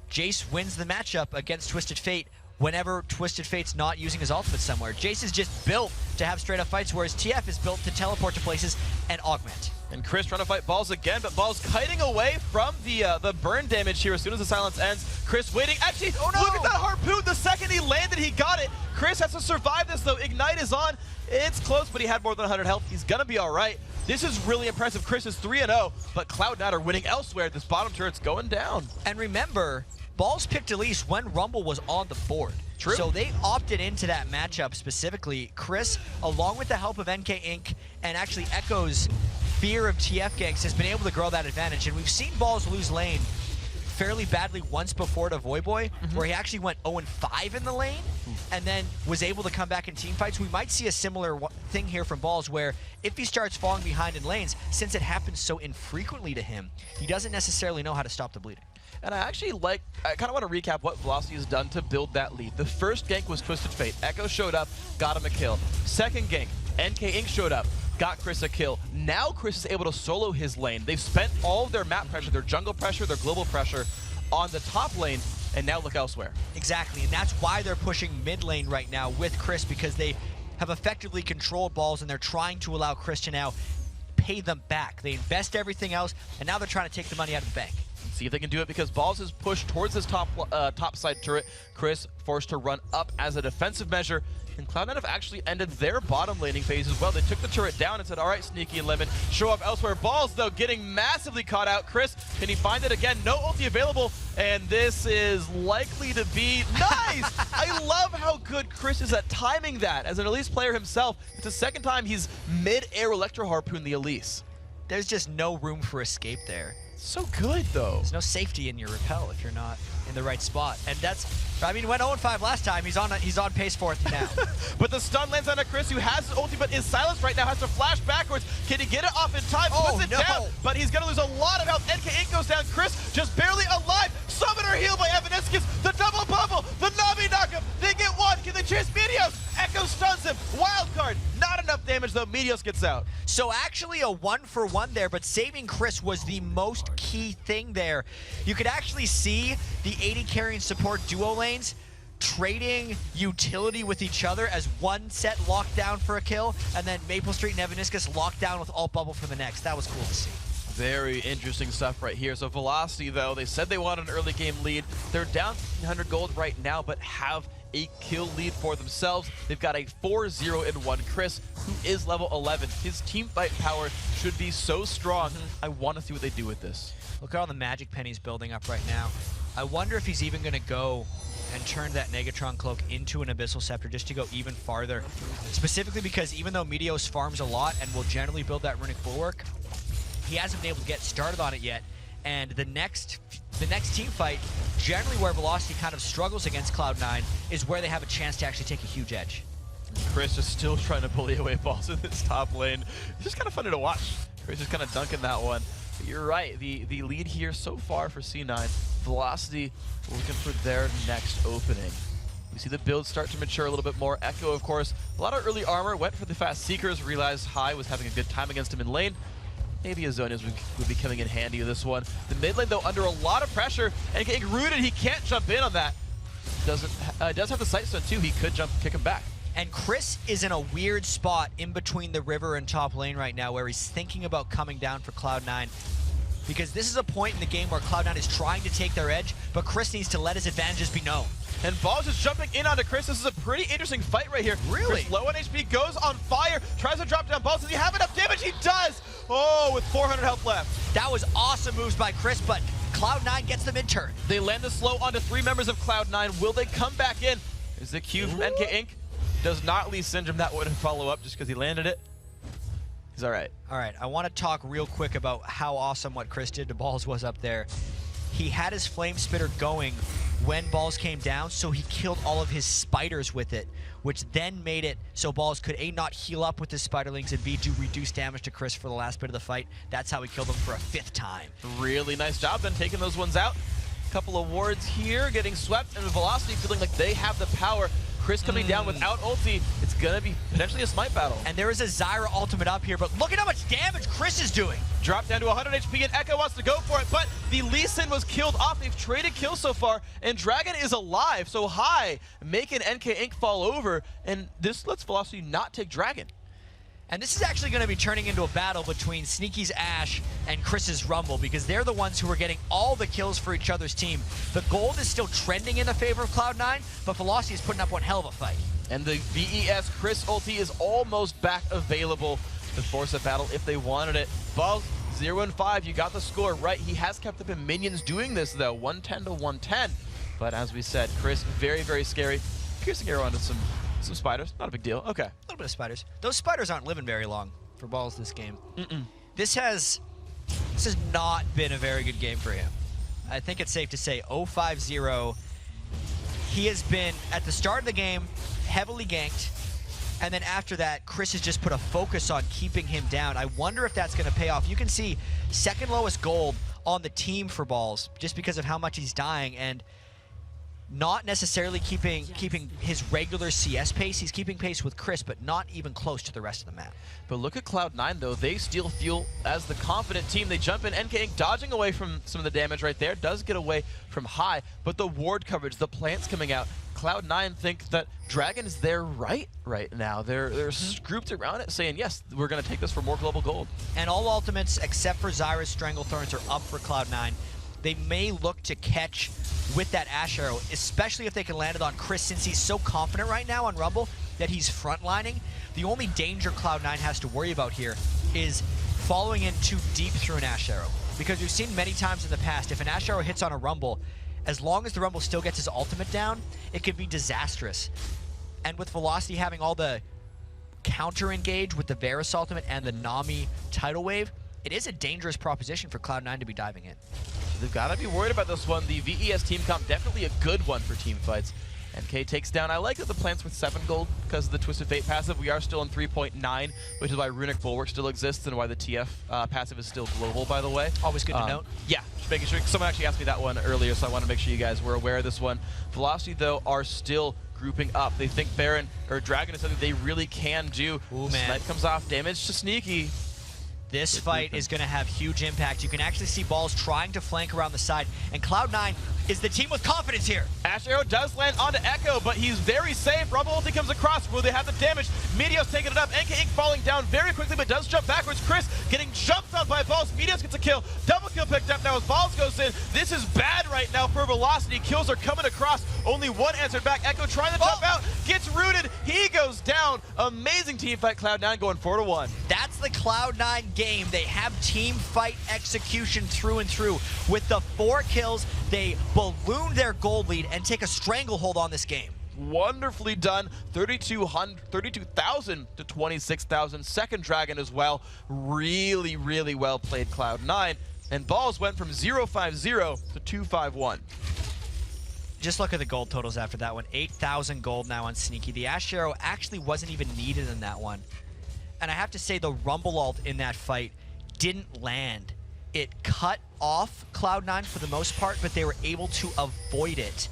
Jace wins the matchup against Twisted Fate whenever Twisted Fate's not using his ultimate somewhere. Jace is just built to have straight up fights, whereas TF is built to teleport to places and augment. And Chris trying to fight Balls again, but Balls kiting away from the burn damage here as soon as the silence ends. Chris waiting. Actually, oh no! Look at that harpoon! The second he landed, he got it. Chris has to survive this though. Ignite is on. It's close, but he had more than 100 health. He's gonna be all right. This is really impressive. Chris is 3-0, but Cloud9 are winning elsewhere. This bottom turret's going down. And remember, Balls picked Elise when Rumble was on the board. True. So they opted into that matchup specifically. Chris, along with the help of NK Inc. and actually Echo's fear of TF ganks, has been able to grow that advantage. And we've seen Balls lose lane fairly badly once before to Voyboy, where he actually went 0-5 in the lane and then was able to come back in team fights. We might see a similar thing here from Balls, where if he starts falling behind in lanes, since it happens so infrequently to him, he doesn't necessarily know how to stop the bleeding. And I kind of want to recap what Velocity has done to build that lead. The first gank was Twisted Fate. Echo showed up, got him a kill. Second gank, NK Inc. showed up, got Chris a kill. Now Chris is able to solo his lane. They've spent all of their map pressure, their jungle pressure, their global pressure on the top lane, and now look elsewhere. Exactly, and that's why they're pushing mid lane right now with Chris, because they have effectively controlled Balls, and they're trying to allow Chris to now pay them back. They invest everything else, and now they're trying to take the money out of the bank. See if they can do it, because Balls is pushed towards this top side turret. Chris forced to run up as a defensive measure, and Cloud9 have actually ended their bottom laning phase as well. They took the turret down and said, all right, Sneaky and Lemon, show up elsewhere. Balls, though, getting massively caught out. Chris, can he find it again? No ulti available, and this is likely to be nice. I love how good Chris is at timing that. As an Elise player himself, it's the second time he's mid-air Electro Harpoon the Elise. There's just no room for escape there. So good, though. There's no safety in your repel if you're not in the right spot. And that's, I mean, went 0-5 last time. He's on pace for it now. But the stun lands on a Chris, who has his ulti, but is silenced right now, has to flash backwards. Can he get it off in time? Puts it down, but he's gonna lose a lot of health. NK Inc. goes down. Chris just barely alive. Summoner heal by Evanescence. The double bubble, the Navi knockup. They get one. Can they chase Meteos? Echo stuns him. Wild card. Not enough damage though. Meteos gets out. So actually a 1-for-1 there, but saving Chris was the most key thing there. You could actually see the AD carry and support duo lanes trading utility with each other as one set locked down for a kill, and then Maple Street and Evaniscus locked down with alt bubble for the next. That was cool to see. Very interesting stuff right here. So Velocity, though, they said they wanted an early game lead. They're down 100 gold right now, but have a kill lead for themselves. They've got a 4-0-1 Chris, who is level 11. His team fight power should be so strong. I want to see what they do with this. Look at all the magic pennies building up right now. I wonder if he's even going to go and turn that Negatron Cloak into an Abyssal Scepter just to go even farther. Specifically because even though Meteos farms a lot and will generally build that Runic Bulwark, he hasn't been able to get started on it yet. And the next team fight, generally where Velocity kind of struggles against Cloud9, is where they have a chance to actually take a huge edge. Chris is still trying to bully away balls in this top lane. It's just kind of funny to watch. Chris is kind of dunking that one. But you're right, the lead here so far for C9, Velocity looking for their next opening. We see the build start to mature a little bit more. Echo, of course, a lot of early armor, went for the fast Seekers, realized High was having a good time against him in lane. Maybe Azonius would be coming in handy with this one. The mid lane, though, under a lot of pressure, and getting rooted, he can't jump in on that. Does have the sight stone, too. He could jump, kick him back. And Chris is in a weird spot in between the river and top lane right now where he's thinking about coming down for Cloud9. Because this is a point in the game where Cloud9 is trying to take their edge, but Chris needs to let his advantages be known. And Balls is jumping in onto Chris. This is a pretty interesting fight right here. Really? Chris low on HP, goes on fire, tries to drop down Balls. Does he have enough damage? He does! Oh, with 400 health left. That was awesome moves by Chris, but Cloud9 gets the mid-turn. They land the slow onto 3 members of Cloud9. Will they come back in? Is the Q from NK Inc. Does not leave Syndrome. That wouldn't follow up just because he landed it. He's all right. All right, I want to talk real quick about how awesome what Chris did to Balls was up there. He had his Flame Spitter going when Balls came down, so he killed all of his spiders with it, which then made it so Balls could A, not heal up with his Spiderlings, and B, do reduced damage to Chris for the last bit of the fight. That's how he killed him for a 5th time. Really nice job then taking those ones out. Couple of wards here, getting swept, and Velocity feeling like they have the power. Chris coming down without ulti, it's gonna be potentially a smite battle. And there is a Zyra ultimate up here, but look at how much damage Chris is doing. Dropped down to 100 HP, and Echo wants to go for it, but the Lee Sin was killed off. They've traded kills so far, and Dragon is alive, so High making NK Inc. fall over, and this lets Velocity not take Dragon. And this is actually going to be turning into a battle between Sneaky's Ashe and Chris's Rumble, because they're the ones who are getting all the kills for each other's team. The gold is still trending in the favor of Cloud9, but Velocity is putting up one hell of a fight. And the VES Chris ulti is almost back available to force a battle if they wanted it. Balls 0-5, you got the score right. He has kept up in minions doing this though, 110 to 110. But as we said, Chris, very, very scary. Piercing arrow onto some spiders, not a big deal. Okay. A little bit of spiders. Those spiders aren't living very long for Balls this game. This has not been a very good game for him. I think it's safe to say 0-5-0. He has been, at the start of the game, heavily ganked. And then after that, Chris has just put a focus on keeping him down. I wonder if that's going to pay off. You can see second lowest gold on the team for Balls just because of how much he's dying. And not necessarily keeping his regular CS pace. He's keeping pace with Chris, but not even close to the rest of the map. But look at Cloud9, though. They still feel as the confident team. They jump in, NK Inc. dodging away from some of the damage right there. Does get away from High, but the ward coverage, the plants coming out, Cloud9 think that Dragon is their right now. They're grouped around it saying, yes, we're going to take this for more global gold. And all ultimates, except for Zyra's Stranglethorns, are up for Cloud9. They may look to catch with that Ashe Arrow, especially if they can land it on Chris, since he's so confident right now on Rumble that he's frontlining. The only danger Cloud9 has to worry about here is following in too deep through an Ashe Arrow. Because we've seen many times in the past, if an Ashe Arrow hits on a Rumble, as long as the Rumble still gets his ultimate down, it could be disastrous. And with Velocity having all the counter-engage with the Varus ultimate and the Nami tidal wave, it is a dangerous proposition for Cloud9 to be diving in. They've got to be worried about this one. The VES team comp, definitely a good one for team fights. NK takes down. I like that the plants with 7 gold because of the Twisted Fate passive. We are still in 3.9, which is why Runic Bulwark still exists and why the TF passive is still global, by the way. Always good to note. Yeah, just making sure. Someone actually asked me that one earlier, so I want to make sure you guys were aware of this one. Velocity, though, are still grouping up. They think Baron or Dragon is something they really can do. Ooh, the man. Snipe comes off, damage to Sneaky. This fight is going to have huge impact. You can actually see Balls trying to flank around the side, and Cloud9 is the team with confidence here. Ash Arrow does land onto Echo, but he's very safe. Rumble ulti comes across. Will they have the damage? Meteos taking it up. NK Inc. falling down very quickly, but does jump backwards. Chris getting jumped on by Balls. Meteos gets a kill. Double kill picked up now as Balls goes in. This is bad right now for Velocity. Kills are coming across. Only one answered back. Echo trying to jump out. Gets rooted. He goes down. Amazing team fight. Cloud9 going 4-1. That's the Cloud9 game. They have team fight execution through and through. With the 4 kills, they balloon their gold lead and take a stranglehold on this game. Wonderfully done. 32,000 to 26,000. Second Dragon as well. Really, really well played Cloud9. And Balls went from 0-5-0 to 2-5-1. Just look at the gold totals after that one. 8,000 gold now on Sneaky. The Ash Arrow actually wasn't even needed in that one. And I have to say the Rumble ult in that fight didn't land. It cut off Cloud9 for the most part, but they were able to avoid it.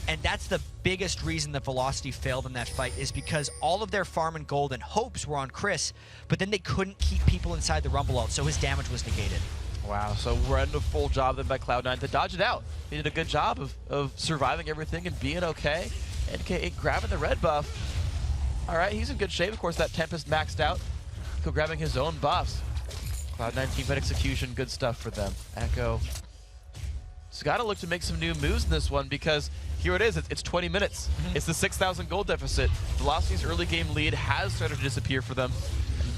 And that's the biggest reason that Velocity failed in that fight, is because all of their farm and gold and hopes were on Chris, but then they couldn't keep people inside the Rumble ult, so his damage was negated. Wow, so we're in a full job then by Cloud9 to dodge it out. They did a good job of surviving everything and being okay. NK grabbing the red buff. All right, he's in good shape. Of course, that Tempest maxed out. Echo grabbing his own buffs. Cloud9 team fight execution, good stuff for them. Echo has got to look to make some new moves in this one, because here it is. It's 20 minutes. It's the 6,000 gold deficit. Velocity's early game lead has started to disappear for them.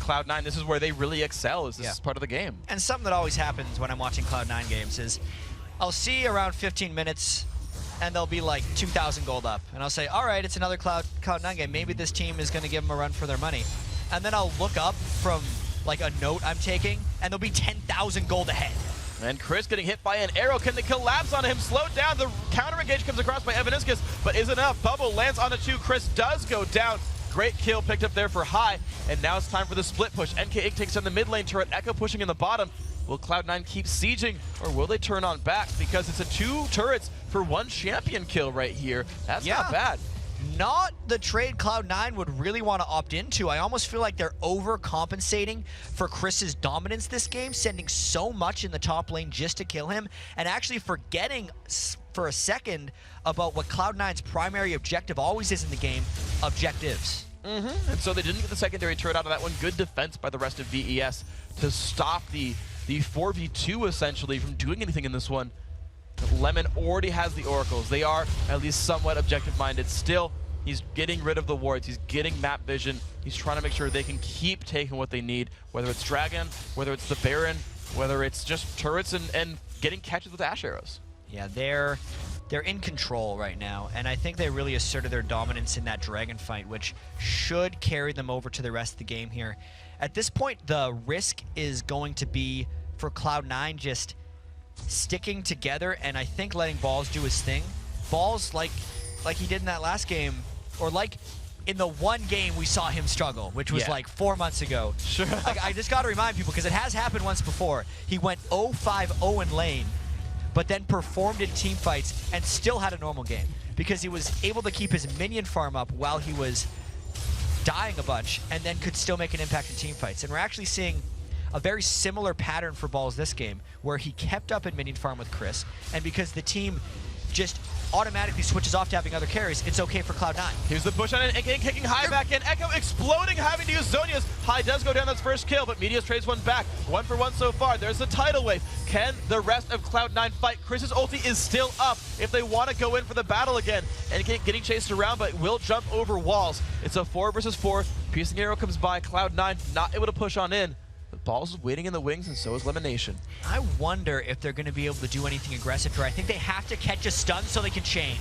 Cloud9, this is where they really excel, is this is part of the game. And something that always happens when I'm watching Cloud9 games is I'll see around 15 minutes and they'll be like 2,000 gold up. And I'll say, all right, it's another Cloud9 game. Maybe this team is going to give them a run for their money. And then I'll look up from like a note I'm taking and they'll be 10,000 gold ahead. And Chris getting hit by an arrow. Can they collapse on him? Slowed down. The counter engage comes across by Evaniscus, but is enough. Bubble lands onto 2. Chris does go down. Great kill picked up there for High, and now it's time for the split push. NK Inc. takes on the mid lane turret, Echo pushing in the bottom. Will Cloud9 keep sieging, or will they turn on back? Because it's a 2 turrets for 1 champion kill right here. That's not bad. Not the trade Cloud9 would really want to opt into. I almost feel like they're overcompensating for Chris's dominance this game, sending so much in the top lane just to kill him, and actually forgetting for a second about what Cloud9's primary objective always is in the game, objectives. And so they didn't get the secondary turret out of that one. Good defense by the rest of VES to stop the 4v2 essentially from doing anything in this one. Lemon already has the oracles. They are at least somewhat objective-minded. Still, he's getting rid of the wards. He's getting map vision. He's trying to make sure they can keep taking what they need, whether it's Dragon, whether it's the Baron, whether it's just turrets and getting catches with Ash Arrows. Yeah, they're in control right now, and I think they really asserted their dominance in that Dragon fight, which should carry them over to the rest of the game here. At this point, the risk is going to be for Cloud9 just sticking together, and I think letting Balls do his thing. Balls, like he did in that last game, or like in the one game we saw him struggle, which was like 4 months ago. Sure. I just got to remind people, because it has happened once before. He went 0-5-0 in lane, but then performed in team fights and still had a normal game, because he was able to keep his minion farm up while he was dying a bunch, and then could still make an impact in team fights. And we're actually seeing a very similar pattern for Balls this game, where he kept up in minion farm with Chris, and because the team just automatically switches off to having other carries, it's okay for Cloud9. Here's the push on it, NK kicking High back in. Echo exploding, having to use Zhonya's. High does go down, that's first kill, but Meteos trades one back. 1 for 1 so far. There's the tidal wave. Can the rest of Cloud9 fight? Chris's ulti is still up if they want to go in for the battle again. NK getting chased around, but will jump over walls. It's a 4 versus 4. Piercing arrow comes by. Cloud9 not able to push on in. Balls is waiting in the wings, and so is Lemonation. I wonder if they're going to be able to do anything aggressive here. I think they have to catch a stun so they can chain.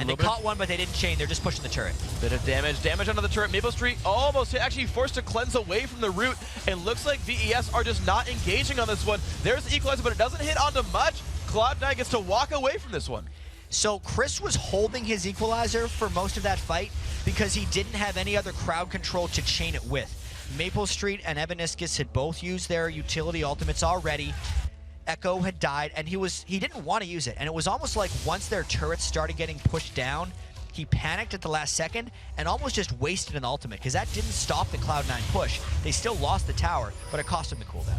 And they caught one, but they didn't chain. They're just pushing the turret. Bit of damage. Damage onto the turret. Maple Street almost actually forced to cleanse away from the root. And looks like VES are just not engaging on this one. There's the equalizer, but it doesn't hit onto much. Cloud9 gets to walk away from this one. So Chris was holding his equalizer for most of that fight because he didn't have any other crowd control to chain it with. Maple Street and Evaniscus had both used their utility ultimates already. Echo had died, and he didn't want to use it. And it was almost like once their turrets started getting pushed down, he panicked at the last second and almost just wasted an ultimate, because that didn't stop the Cloud9 push. They still lost the tower, but it cost him the cooldown.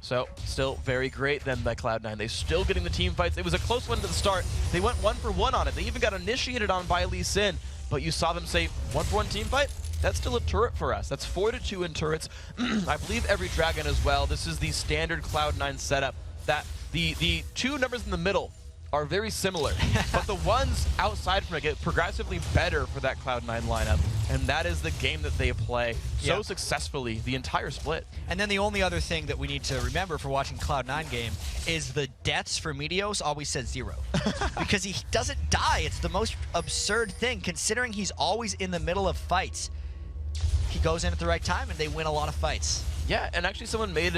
So, still very great then by Cloud9. They're still getting the team fights. It was a close one to the start. They went 1-for-1 on it. They even got initiated on by Lee Sin, but you saw them say 1-for-1 team fight? That's still a turret for us. That's 4-2 in turrets. I believe every dragon as well. This is the standard Cloud9 setup. That the two numbers in the middle are very similar, but the ones outside from it get progressively better for that Cloud9 lineup, and that is the game that they play so successfully the entire split. And then the only other thing that we need to remember for watching Cloud9 game is the deaths for Meteos always said 0. Because he doesn't die. It's the most absurd thing, considering he's always in the middle of fights. He goes in at the right time and they win a lot of fights. Yeah, and actually someone made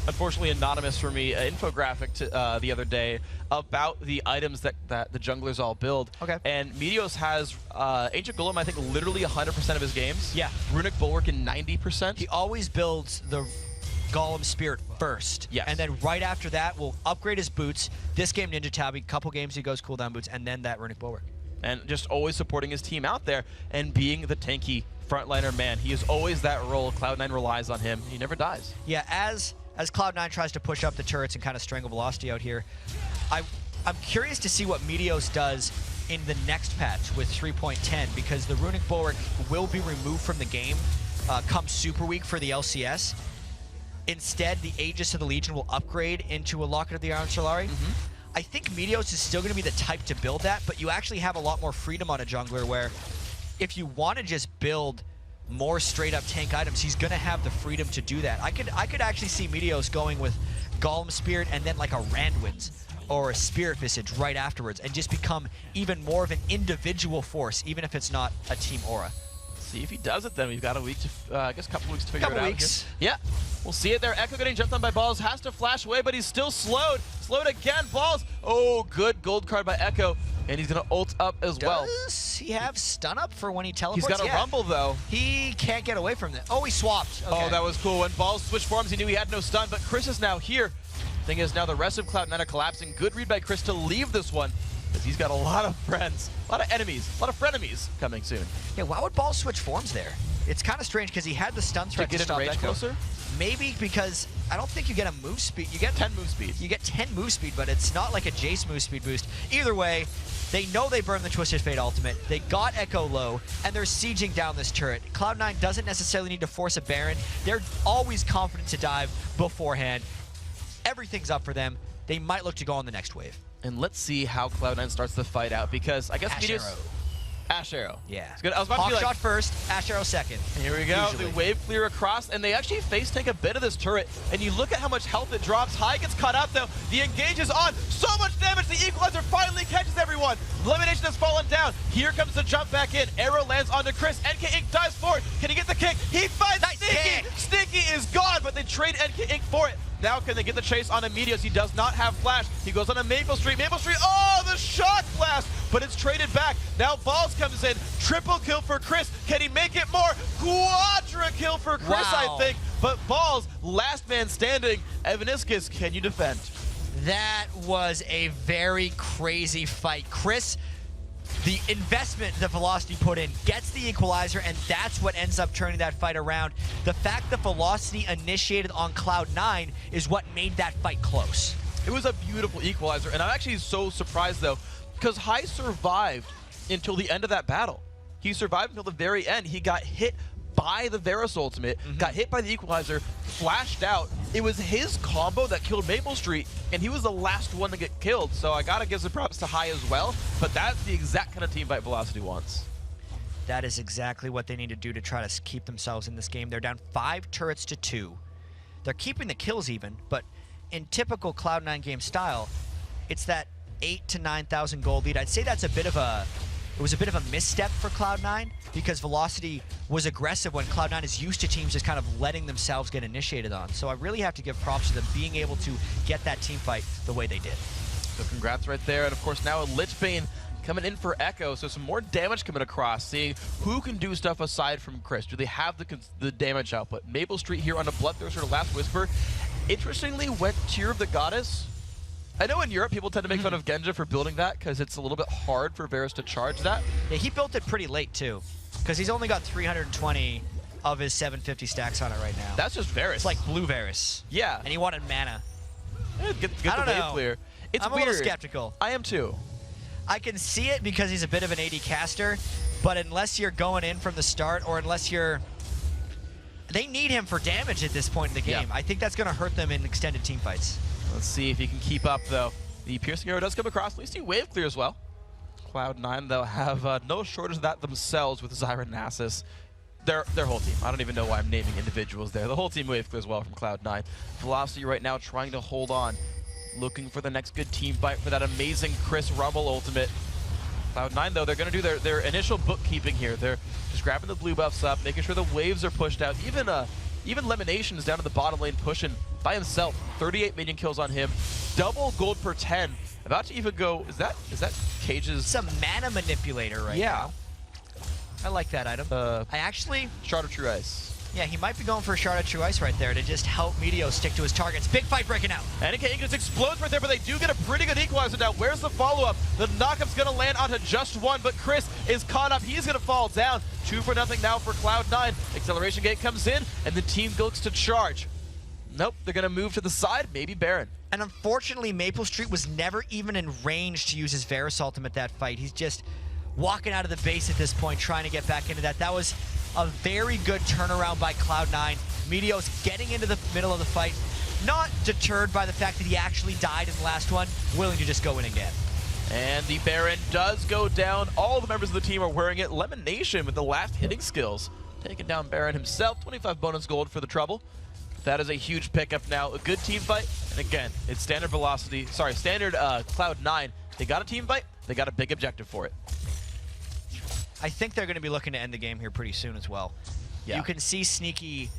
unfortunately anonymous for me, an infographic the other day about the items that the junglers all build. Okay. And Meteos has Ancient Golem, I think, literally 100% of his games. Yeah. Runic Bulwark in 90%. He always builds the Golem Spirit first. Yes. And then right after that, we'll upgrade his boots. This game, Ninja Tabby, couple games he goes cooldown boots, and then that Runic Bulwark. And just always supporting his team out there and being the tanky frontliner man. He is always that role. Cloud9 relies on him. He never dies. Yeah, as Cloud9 tries to push up the turrets and kind of strangle Velocity out here, I'm curious to see what Meteos does in the next patch with 3.10, because the Runic Bulwark will be removed from the game come Super Week for the LCS. Instead, the Aegis of the Legion will upgrade into a Locket of the Iron Solari. I think Meteos is still going to be the type to build that, but you actually have a lot more freedom on a jungler where if you want to just build more straight-up tank items, he's going to have the freedom to do that. I could actually see Meteos going with Golem Spirit and then like a Randwinds or a Spirit Visage right afterwards and just become even more of an individual force, even if it's not a team aura. See if he does it then. We've got a week to, I guess a couple weeks to figure it out. Couple weeks. Yeah, we'll see it there. Echo getting jumped on by Balls, has to flash away, but he's still slowed. Slowed again, Balls. Oh, good gold card by Echo, and he's gonna ult up as well. Does he have stun up for when he teleports? He's got a rumble though. He can't get away from that. Oh, he swapped. Okay. Oh, that was cool. When Balls switched forms, he knew he had no stun, but Chris is now here. Thing is, now the rest of Cloud9 are collapsing. Good read by Chris to leave this one, because he's got a lot of friends, a lot of enemies, a lot of frenemies coming soon. Yeah, why would Balls switch forms there? It's kind of strange because he had the stun threat to get stop range Echo. closer? Maybe because I don't think you get a move speed. You get 10 move speed. You get 10 move speed, but it's not like a Jace move speed boost. Either way, they know they burned the Twisted Fate ultimate. They got Echo low, and they're sieging down this turret. Cloud9 doesn't necessarily need to force a Baron. They're always confident to dive beforehand. Everything's up for them. They might look to go on the next wave. And let's see how Cloud9 starts the fight out, because I guess Ash Meteos... Arrow. Ash Arrow. Yeah. It's good. I was about to be like, Hawkshot first, Ash Arrow second. here we go. Usually. The wave clear across, and they actually face tank a bit of this turret. And you look at how much health it drops. High gets cut out though. The engage is on. So much damage. The equalizer finally catches everyone. Elimination has fallen down. Here comes the jump back in. Arrow lands onto Chris. NK Inc dives forward. Can he get the kick? He finds Nice Stinky. kick. Stinky is gone, but they trade NK Inc for it. Now can they get the chase on Meteos? He does not have flash. He goes on a Maple Street. Maple Street, oh, the shock blast! But it's traded back. Now Balls comes in. Triple kill for Chris. Can he make it more? Quadra kill for Chris, Wow. I think. But Balls, last man standing. Evaniscus, can you defend? That was a very crazy fight. Chris, the investment that Velocity put in, gets the equalizer, and that's what ends up turning that fight around. The fact that Velocity initiated on Cloud9 is what made that fight close. It was a beautiful equalizer, and I'm actually so surprised, though, because High survived until the end of that battle. He survived until the very end. He got hit by the Varus ultimate, got hit by the equalizer, flashed out. It was his combo that killed Maple Street, and he was the last one to get killed. So I gotta give some props to High as well, but that's the exact kind of team fight Velocity wants. That is exactly what they need to do to try to keep themselves in this game. They're down 5 turrets to 2. They're keeping the kills even, but in typical Cloud9 game style, it's that 8,000 to 9,000 gold lead. I'd say that's it was a bit of a misstep for Cloud9 because Velocity was aggressive when Cloud9 is used to teams just kind of letting themselves get initiated on. So I really have to give props to them being able to get that team fight the way they did. So congrats right there. And of course now Lichbane coming in for Echo, so some more damage coming across, seeing who can do stuff aside from Chris. Do they have the damage output? Maple Street here on a Bloodthirster Last Whisper. Interestingly, went Tear of the Goddess I know in Europe people tend to make fun of Genja for building that because it's a little bit hard for Varus to charge that. Yeah, he built it pretty late too, because he's only got 320 of his 750 stacks on it right now. That's just Varus. It's like blue Varus. Yeah. And he wanted mana. Get I don't the wave know. clear. It's I'm weird. a little skeptical. I am too. I can see it because he's a bit of an AD caster, but unless you're going in from the start, or unless you're... They need him for damage at this point in the game. Yeah. I think that's going to hurt them in extended team fights. Let's see if he can keep up, though. The piercing arrow does come across. At least he wave clear as well. Cloud9, they'll have no shortage of that themselves with Zyra and Nasus. Their whole team. I don't even know why I'm naming individuals there. The whole team wave clear as well from Cloud9. Velocity right now trying to hold on. Looking for the next good team fight for that amazing Chris Rumble ultimate. Cloud9, though, they're going to do their initial bookkeeping here. They're just grabbing the blue buffs up, making sure the waves are pushed out. Even Lemonation is down to the bottom lane pushing by himself. 38 minion kills on him. Double gold per 10. About to even go, is that Cage's? It's a mana manipulator right now. I like that item. I actually... Shard of True Ice. Yeah, he might be going for a Shard of True Ice right there to just help Meteor stick to his targets. Big fight breaking out. And it just explodes right there, but they do get a pretty good equalizer now. Where's the follow-up? The knockup's going to land onto just one, but Chris is caught up. He's going to fall down. 2-0 now for Cloud9. Acceleration gate comes in, and the team looks to charge. Nope, they're going to move to the side, maybe Baron. And unfortunately, Maple Street was never even in range to use his Varus ultimate that fight. He's just walking out of the base at this point, trying to get back into that. That was a very good turnaround by Cloud9. Meteor's getting into the middle of the fight, not deterred by the fact that he actually died in the last one, willing to just go in again. And the Baron does go down. All the members of the team are wearing it. Lemonation with the last hitting skills. Taking down Baron himself. 25 bonus gold for the trouble. That is a huge pickup now. A good team fight. And again, it's standard Velocity. Sorry, standard Cloud9. They got a team fight. They got a big objective for it. I think they're going to be looking to end the game here pretty soon as well. Yeah. You can see Sneaky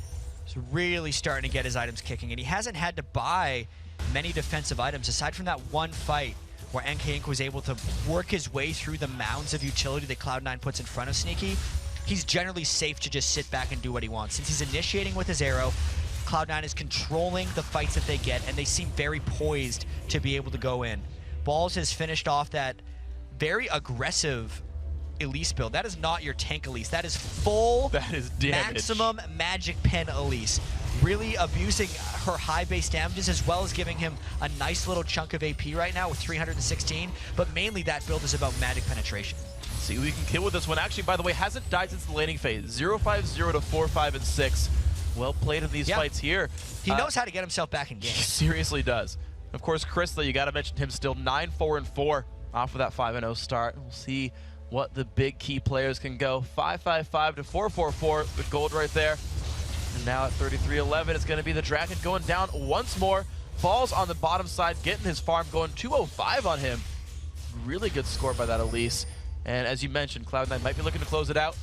is really starting to get his items kicking, and he hasn't had to buy many defensive items aside from that one fight where NK Inc. was able to work his way through the mounds of utility that Cloud9 puts in front of Sneaky. He's generally safe to just sit back and do what he wants. Since he's initiating with his arrow, Cloud9 is controlling the fights that they get, and they seem very poised to be able to go in. Balls has finished off that very aggressive Elise build. That is not your tank Elise. That is full maximum magic pen Elise. Really abusing her high base damages as well as giving him a nice little chunk of AP right now with 316. But mainly that build is about magic penetration. See who we can kill with this one. Actually, by the way, hasn't died since the laning phase. 0-5-0 to 4-5 and 6. Well played in these fights here. He knows how to get himself back in game. He seriously does. Of course, Chris, though, you got to mention him still 9-4-4 off of that 5-0 start. We'll see what the big key players can go. 5-5-5 to 4-4-4 with gold right there. And now at 33-11, it's going to be the Dragon going down once more. Falls on the bottom side, getting his farm going. 205 on him. Really good score by that Elise. And as you mentioned, Cloud9 might be looking to close it out.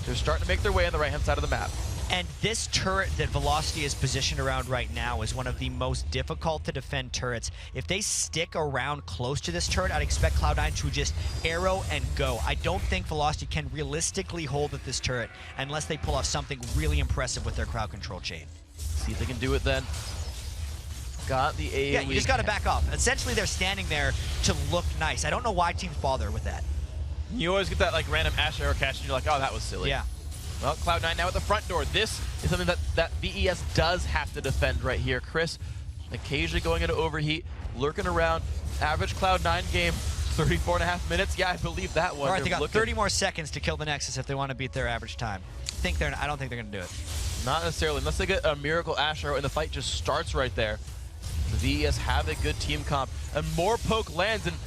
They're starting to make their way on the right-hand side of the map. And this turret that Velocity is positioned around right now is one of the most difficult to defend turrets. If they stick around close to this turret, I'd expect Cloud9 to just arrow and go. I don't think Velocity can realistically hold at this turret unless they pull off something really impressive with their crowd control chain. See if they can do it then. Got the AoE. Yeah, you just got to back off. Essentially, they're standing there to look nice. I don't know why teams bother with that. You always get that like random Ash arrow catch and you're like, oh, that was silly. Yeah. Well, Cloud9 now at the front door. This is something that VES does have to defend right here. Chris occasionally going into overheat, lurking around. Average Cloud9 game, 34.5 minutes. Yeah, I believe that one. All right, they got 30 more seconds to kill the Nexus if they want to beat their average time. I don't think they're going to do it. Not necessarily, unless they get a miracle Ash arrow and the fight just starts right there. The VES have a good team comp. And more poke lands, and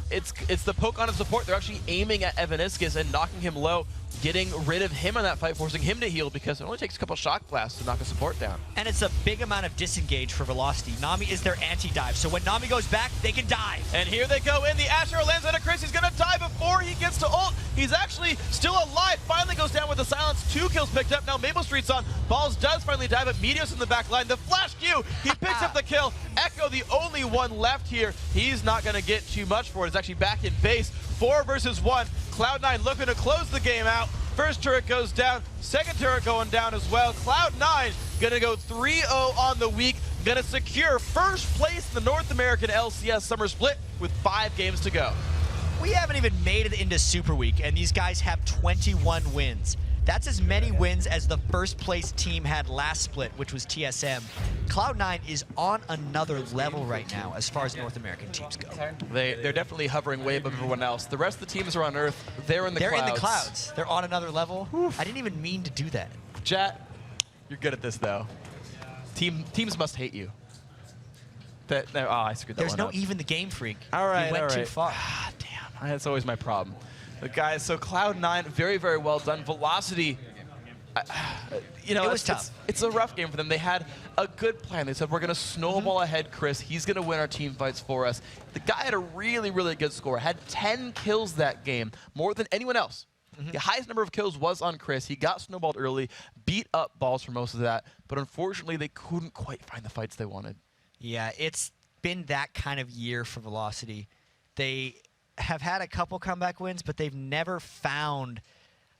it's the poke on his support. They're actually aiming at Evaniscus and knocking him low, getting rid of him on that fight, forcing him to heal because it only takes a couple shock blasts to knock a support down. And it's a big amount of disengage for Velocity. Nami is their anti-dive, so when Nami goes back, they can dive. And here they go in. The Ash arrow lands on a Chris. He's going to die before he gets to ult. He's actually still alive. Finally goes down with the silence. 2 kills picked up. Now Maple Street's on. Balls does finally die, but Meteos in the back line. The flash Q. He picks up the kill. Echo, the only one left here. He's not going to get too much for it. It's actually back in base. 4 versus 1. Cloud9 looking to close the game out. First turret goes down, second turret going down as well. Cloud9 gonna go 3-0 on the week. going to secure first place in the North American LCS Summer Split with 5 games to go. We haven't even made it into Super Week, and these guys have 21 wins. That's as many wins as the first place team had last split, which was TSM. Cloud9 is on another level right now as far as North American teams go. They're definitely hovering way above everyone else. The rest of the teams are on Earth. They're in the clouds. They're in the clouds. They're on another level. Oof. I didn't even mean to do that. Chat, you're good at this, though. Teams must hate you. I screwed that There's one no up. even the game, freak. All right, you went too far. Ah, damn. That's always my problem. But guys, so Cloud9, very, very well done. Velocity, you know, it was tough. It's a rough game for them. They had a good plan. They said, we're going to snowball ahead Chris. He's going to win our team fights for us. The guy had a really, really good score. Had 10 kills that game, more than anyone else. The highest number of kills was on Chris. He got snowballed early, beat up Balls for most of that, but unfortunately they couldn't quite find the fights they wanted. Yeah, it's been that kind of year for Velocity. They have had a couple comeback wins, but they've never found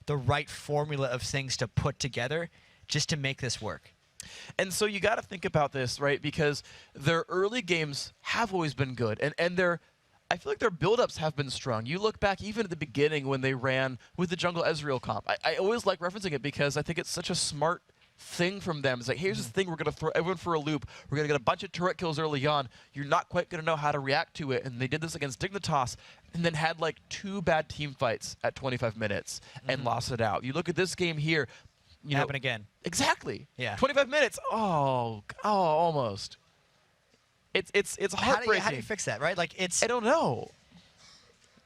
the right formula of things to put together just to make this work. And so you got to think about this, right? Because their early games have always been good, and I feel like their build-ups have been strong. You look back even at the beginning when they ran with the Jungle Ezreal comp. I always like referencing it because I think it's such a smart thing from them. It's like, here's this thing, we're going to throw everyone for a loop. We're going to get a bunch of turret kills early on. You're not quite going to know how to react to it. And they did this against Dignitas and then had like 2 bad team fights at 25 minutes and lost it out. You look at this game here. You Happen again. Exactly. Yeah. 25 minutes. Oh, almost. It's heartbreaking. How do you fix that, right? Like I don't know.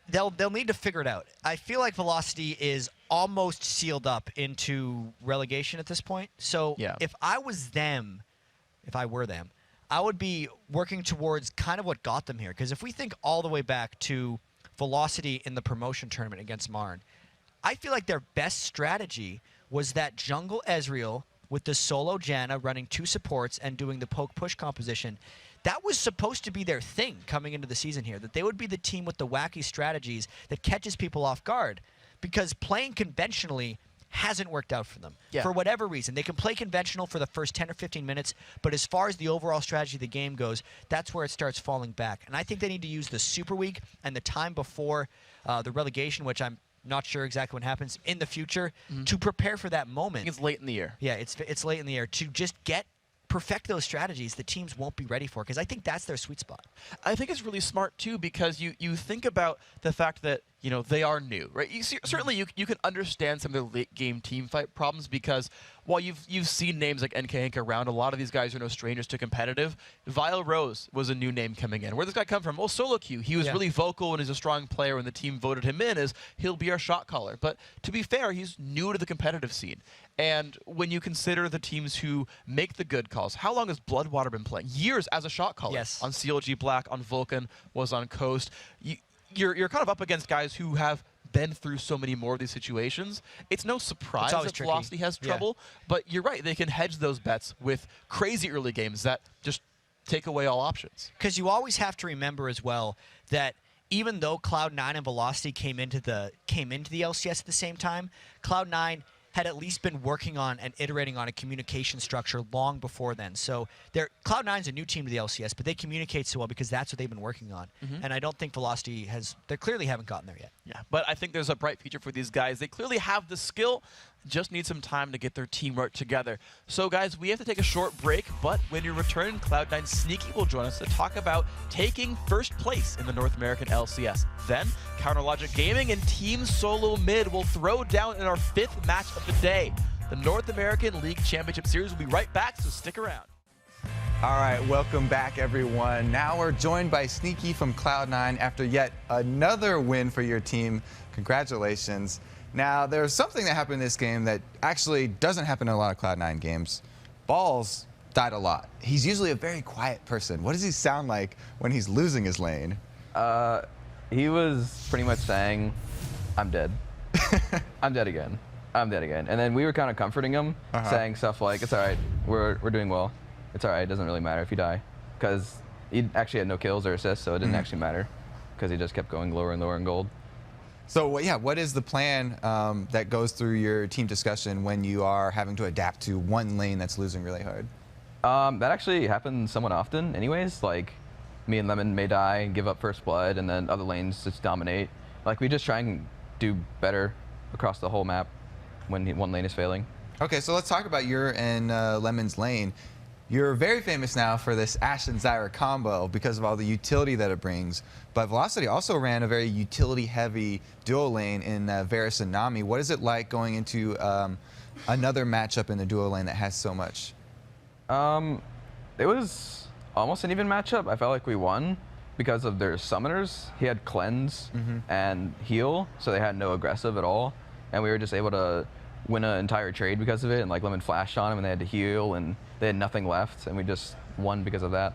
They'll need to figure it out. I feel like Velocity is almost sealed up into relegation at this point. So if I was them, if I were them, I would be working towards kind of what got them here. Because if we think all the way back to Velocity in the promotion tournament against Marn, I feel like their best strategy was that Jungle Ezreal with the solo Janna running 2 supports and doing the poke-push composition. That was supposed to be their thing coming into the season here, that they would be the team with the wacky strategies that catches people off guard, because playing conventionally hasn't worked out for them. For whatever reason. They can play conventional for the first 10 or 15 minutes, but as far as the overall strategy of the game goes, that's where it starts falling back. And I think they need to use the Super Week and the time before the relegation, which I'm not sure exactly what happens in the future, to prepare for that moment. I think it's late in the year. Yeah, it's late in the year to just perfect those strategies the teams won't be ready for, because I think that's their sweet spot. I think it's really smart too, because you think about the fact that they are new, right? Certainly you can understand some of the late game team fight problems, because while you've seen names like NK Inc. around, a lot of these guys are no strangers to competitive. Vile Rose was a new name coming in. Where did this guy come from? Well, Solo Q. He was really vocal and is a strong player, and the team voted him in as he'll be our shot caller. But to be fair, he's new to the competitive scene. And when you consider the teams who make the good calls, how long has Bloodwater been playing? Years as a shot caller. Yes. On CLG Black, on Vulcan, was on Coast. You're kind of up against guys who have been through so many more of these situations. It's no surprise that tricky. Velocity has trouble, but you're right. They can hedge those bets with crazy early games that just take away all options. Because you always have to remember as well that even though Cloud9 and Velocity came into the LCS at the same time, Cloud9 had at least been working on and iterating on a communication structure long before then. So Cloud9's a new team to the LCS, but they communicate so well because that's what they've been working on. And I don't think Velocity they clearly haven't gotten there yet. Yeah, but I think there's a bright future for these guys. They clearly have the skill, just need some time to get their teamwork together. So guys, we have to take a short break, but when you return, Cloud9 Sneaky will join us to talk about taking first place in the North American LCS. Then, Counterlogic Gaming and Team Solo Mid will throw down in our 5th match of the day. The North American League Championship Series will be right back, so stick around. All right, welcome back, everyone. Now we're joined by Sneaky from Cloud9 after yet another win for your team. Congratulations. Now, there's something that happened in this game that actually doesn't happen in a lot of Cloud9 games. Balls died a lot. He's usually a very quiet person. What does he sound like when he's losing his lane? He was pretty much saying, I'm dead. I'm dead again. I'm dead again. And then we were kind of comforting him, saying stuff like, it's all right, we're doing well. It's all right, it doesn't really matter if you die. Because he actually had no kills or assists, so it didn't actually matter. Because he just kept going lower and lower in gold. So, yeah, what is the plan that goes through your team discussion when you are having to adapt to one lane that's losing really hard? That actually happens somewhat often anyways. Like, me and Lemon may die, give up first blood, and then other lanes just dominate. Like, we just try and do better across the whole map when one lane is failing. Okay, so let's talk about your and Lemon's lane. You're very famous now for this Ashe and Zyra combo because of all the utility that it brings. But Velocity also ran a very utility-heavy duo lane in Varus and Nami. What is it like going into another matchup in the duo lane that has so much? It was almost an even matchup. I felt like we won because of their summoners. He had cleanse and heal, so they had no aggressive at all, and we were just able to win an entire trade because of it. And like Lemon flashed on him, and they had to heal, and they had nothing left, and we just won because of that.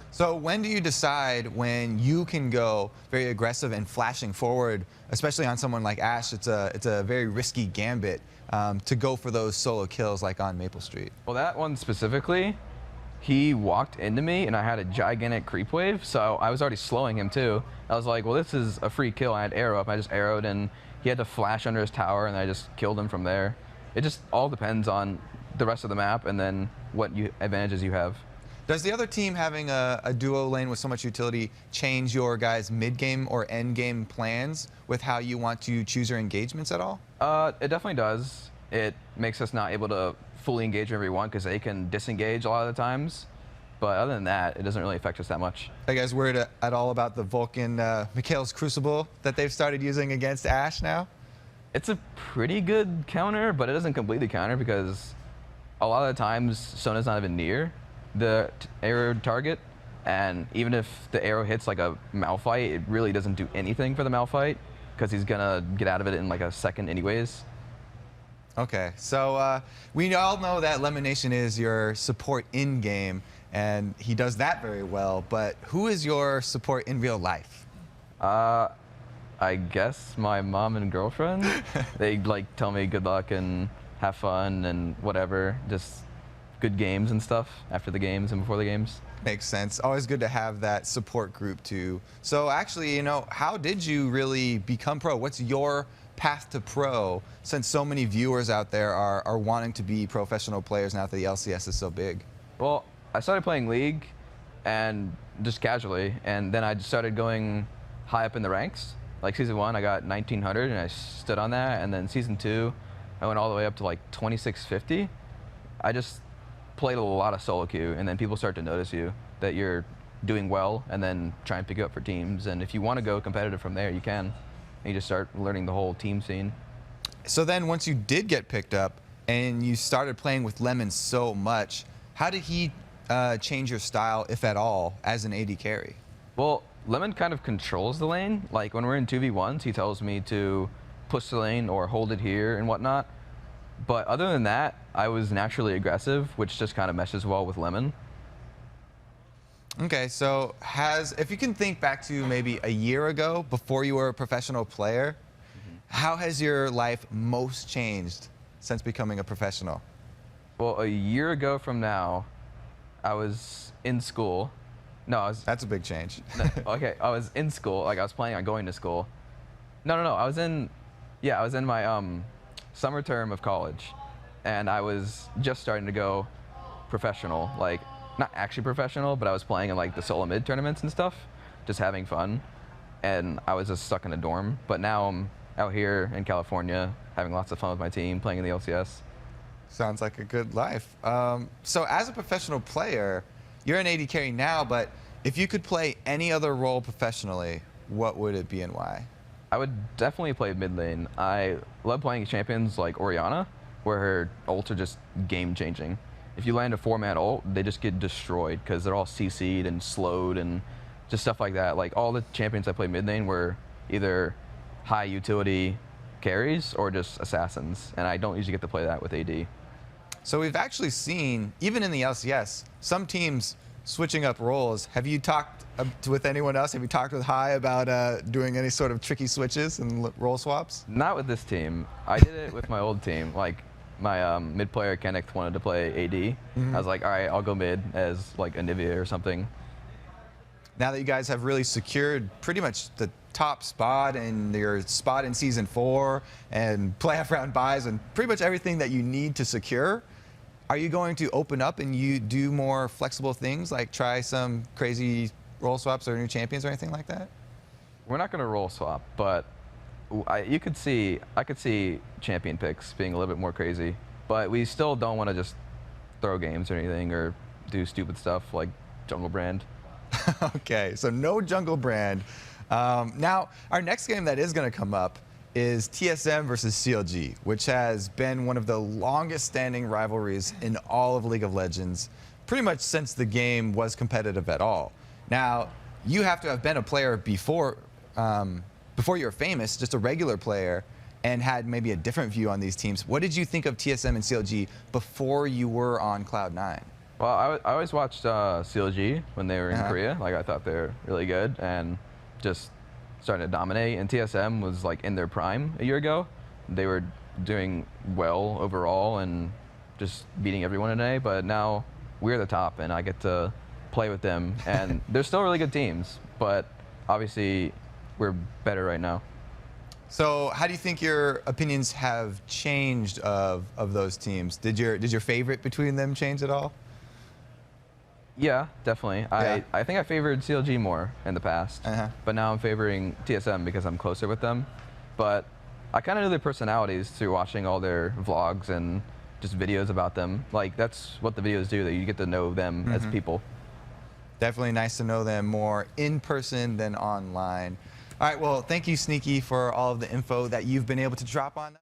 So when do you decide when you can go very aggressive and flashing forward, especially on someone like Ashe? It's a very risky gambit to go for those solo kills like on Maple Street. Well, that one specifically, he walked into me and I had a gigantic creep wave, so I was already slowing him too. I was like, well, this is a free kill. I had arrow up, I just arrowed, and he had to flash under his tower, and I just killed him from there. It just all depends on the rest of the map and then what advantages you have. Does the other team having a duo lane with so much utility change your guys' mid-game or end-game plans with how you want to choose your engagements at all? It definitely does. It makes us not able to fully engage whenever we want because they can disengage a lot of the times. But other than that, it doesn't really affect us that much. Are you guys worried at all about the Vulcan Mikhail's Crucible that they've started using against Ashe now? It's a pretty good counter, but it doesn't completely counter because a lot of the times Sona's not even near the arrow target, and even if the arrow hits like a Malphite, it really doesn't do anything for the Malphite because he's gonna get out of it in like a second anyways. Okay, so we all know that Lemon Nation is your support in-game, and he does that very well, but who is your support in real life? I guess my mom and girlfriend. They like tell me good luck and have fun and whatever, just good games and stuff after the games and before the games. Makes sense. Always good to have that support group too. So actually, you know, how did you really become pro? What's your path to pro, since so many viewers out there are wanting to be professional players now that the LCS is so big? Well, I started playing League and just casually, and then I just started going high up in the ranks. Like season 1, I got 1900 and I stood on that, and then season 2, I went all the way up to like 2650. I just played a lot of solo queue, and then people start to notice you, that you're doing well, and then try and pick you up for teams. And if you want to go competitive from there, you can. And you just start learning the whole team scene. So then once you did get picked up and you started playing with Lemon so much, how did he change your style, if at all, as an AD carry? Well, Lemon kind of controls the lane. Like when we're in 2v1s, he tells me to push the lane or hold it here and whatnot. But other than that, I was naturally aggressive, which just kind of meshes well with Lemon. Okay, so if you can think back to maybe a year ago, before you were a professional player, how has your life most changed since becoming a professional? Well, a year ago from now, I was in school. No, That's a big change. No, okay, I was in school. Like I was planning on going to school. No. I was in my summer term of college, and I was just starting to go professional. Like not actually professional, but I was playing in like the solo mid tournaments and stuff, just having fun. And I was just stuck in a dorm. But now I'm out here in California, having lots of fun with my team, playing in the LCS. Sounds like a good life. So as a professional player, you're an AD carry now, but if you could play any other role professionally, what would it be and why? I would definitely play mid lane. I love playing champions like Orianna, where her ults are just game changing. If you land a 4-man ult, they just get destroyed because they're all CC'd and slowed and just stuff like that. Like all the champions I played mid lane were either high utility carries or just assassins, and I don't usually get to play that with AD. So we've actually seen, even in the LCS, some teams switching up roles. Have you talked with anyone else? Have you talked with Hai about doing any sort of tricky switches and role swaps? Not with this team. I did it with my old team. Like my mid player Kenneth wanted to play AD. I was like, all right, I'll go mid as like Anivia or something. Now that you guys have really secured pretty much the top spot and your spot in Season 4 and playoff round buys and pretty much everything that you need to secure, Are you going to open up and you do more flexible things, like try some crazy role swaps or new champions or anything like that? We're not going to role swap, but I could see champion picks being a little bit more crazy. But we still don't want to just throw games or anything or do stupid stuff like jungle brand. Okay, so no jungle brand. Now, our next game that is going to come up is TSM versus CLG, which has been one of the longest standing rivalries in all of League of Legends, pretty much since the game was competitive at all. Now, you have to have been a player before you were famous, just a regular player, and had maybe a different view on these teams. What did you think of TSM and CLG before you were on Cloud9? Well, I always watched CLG when they were in Korea. Like, I thought they were really good and just starting to dominate. And TSM was like in their prime a year ago. They were doing well overall and just beating everyone in A. But now we're the top, and I get to play with them. And they're still really good teams, but obviously we're better right now. So how do you think your opinions have changed of those teams? Did your favorite between them change at all? Yeah, definitely. Yeah. I think I favored CLG more in the past, but now I'm favoring TSM because I'm closer with them. But I kind of know their personalities through watching all their vlogs and just videos about them. Like, that's what the videos do, that you get to know them as people. Definitely nice to know them more in person than online. All right, well, thank you, Sneaky, for all of the info that you've been able to drop on.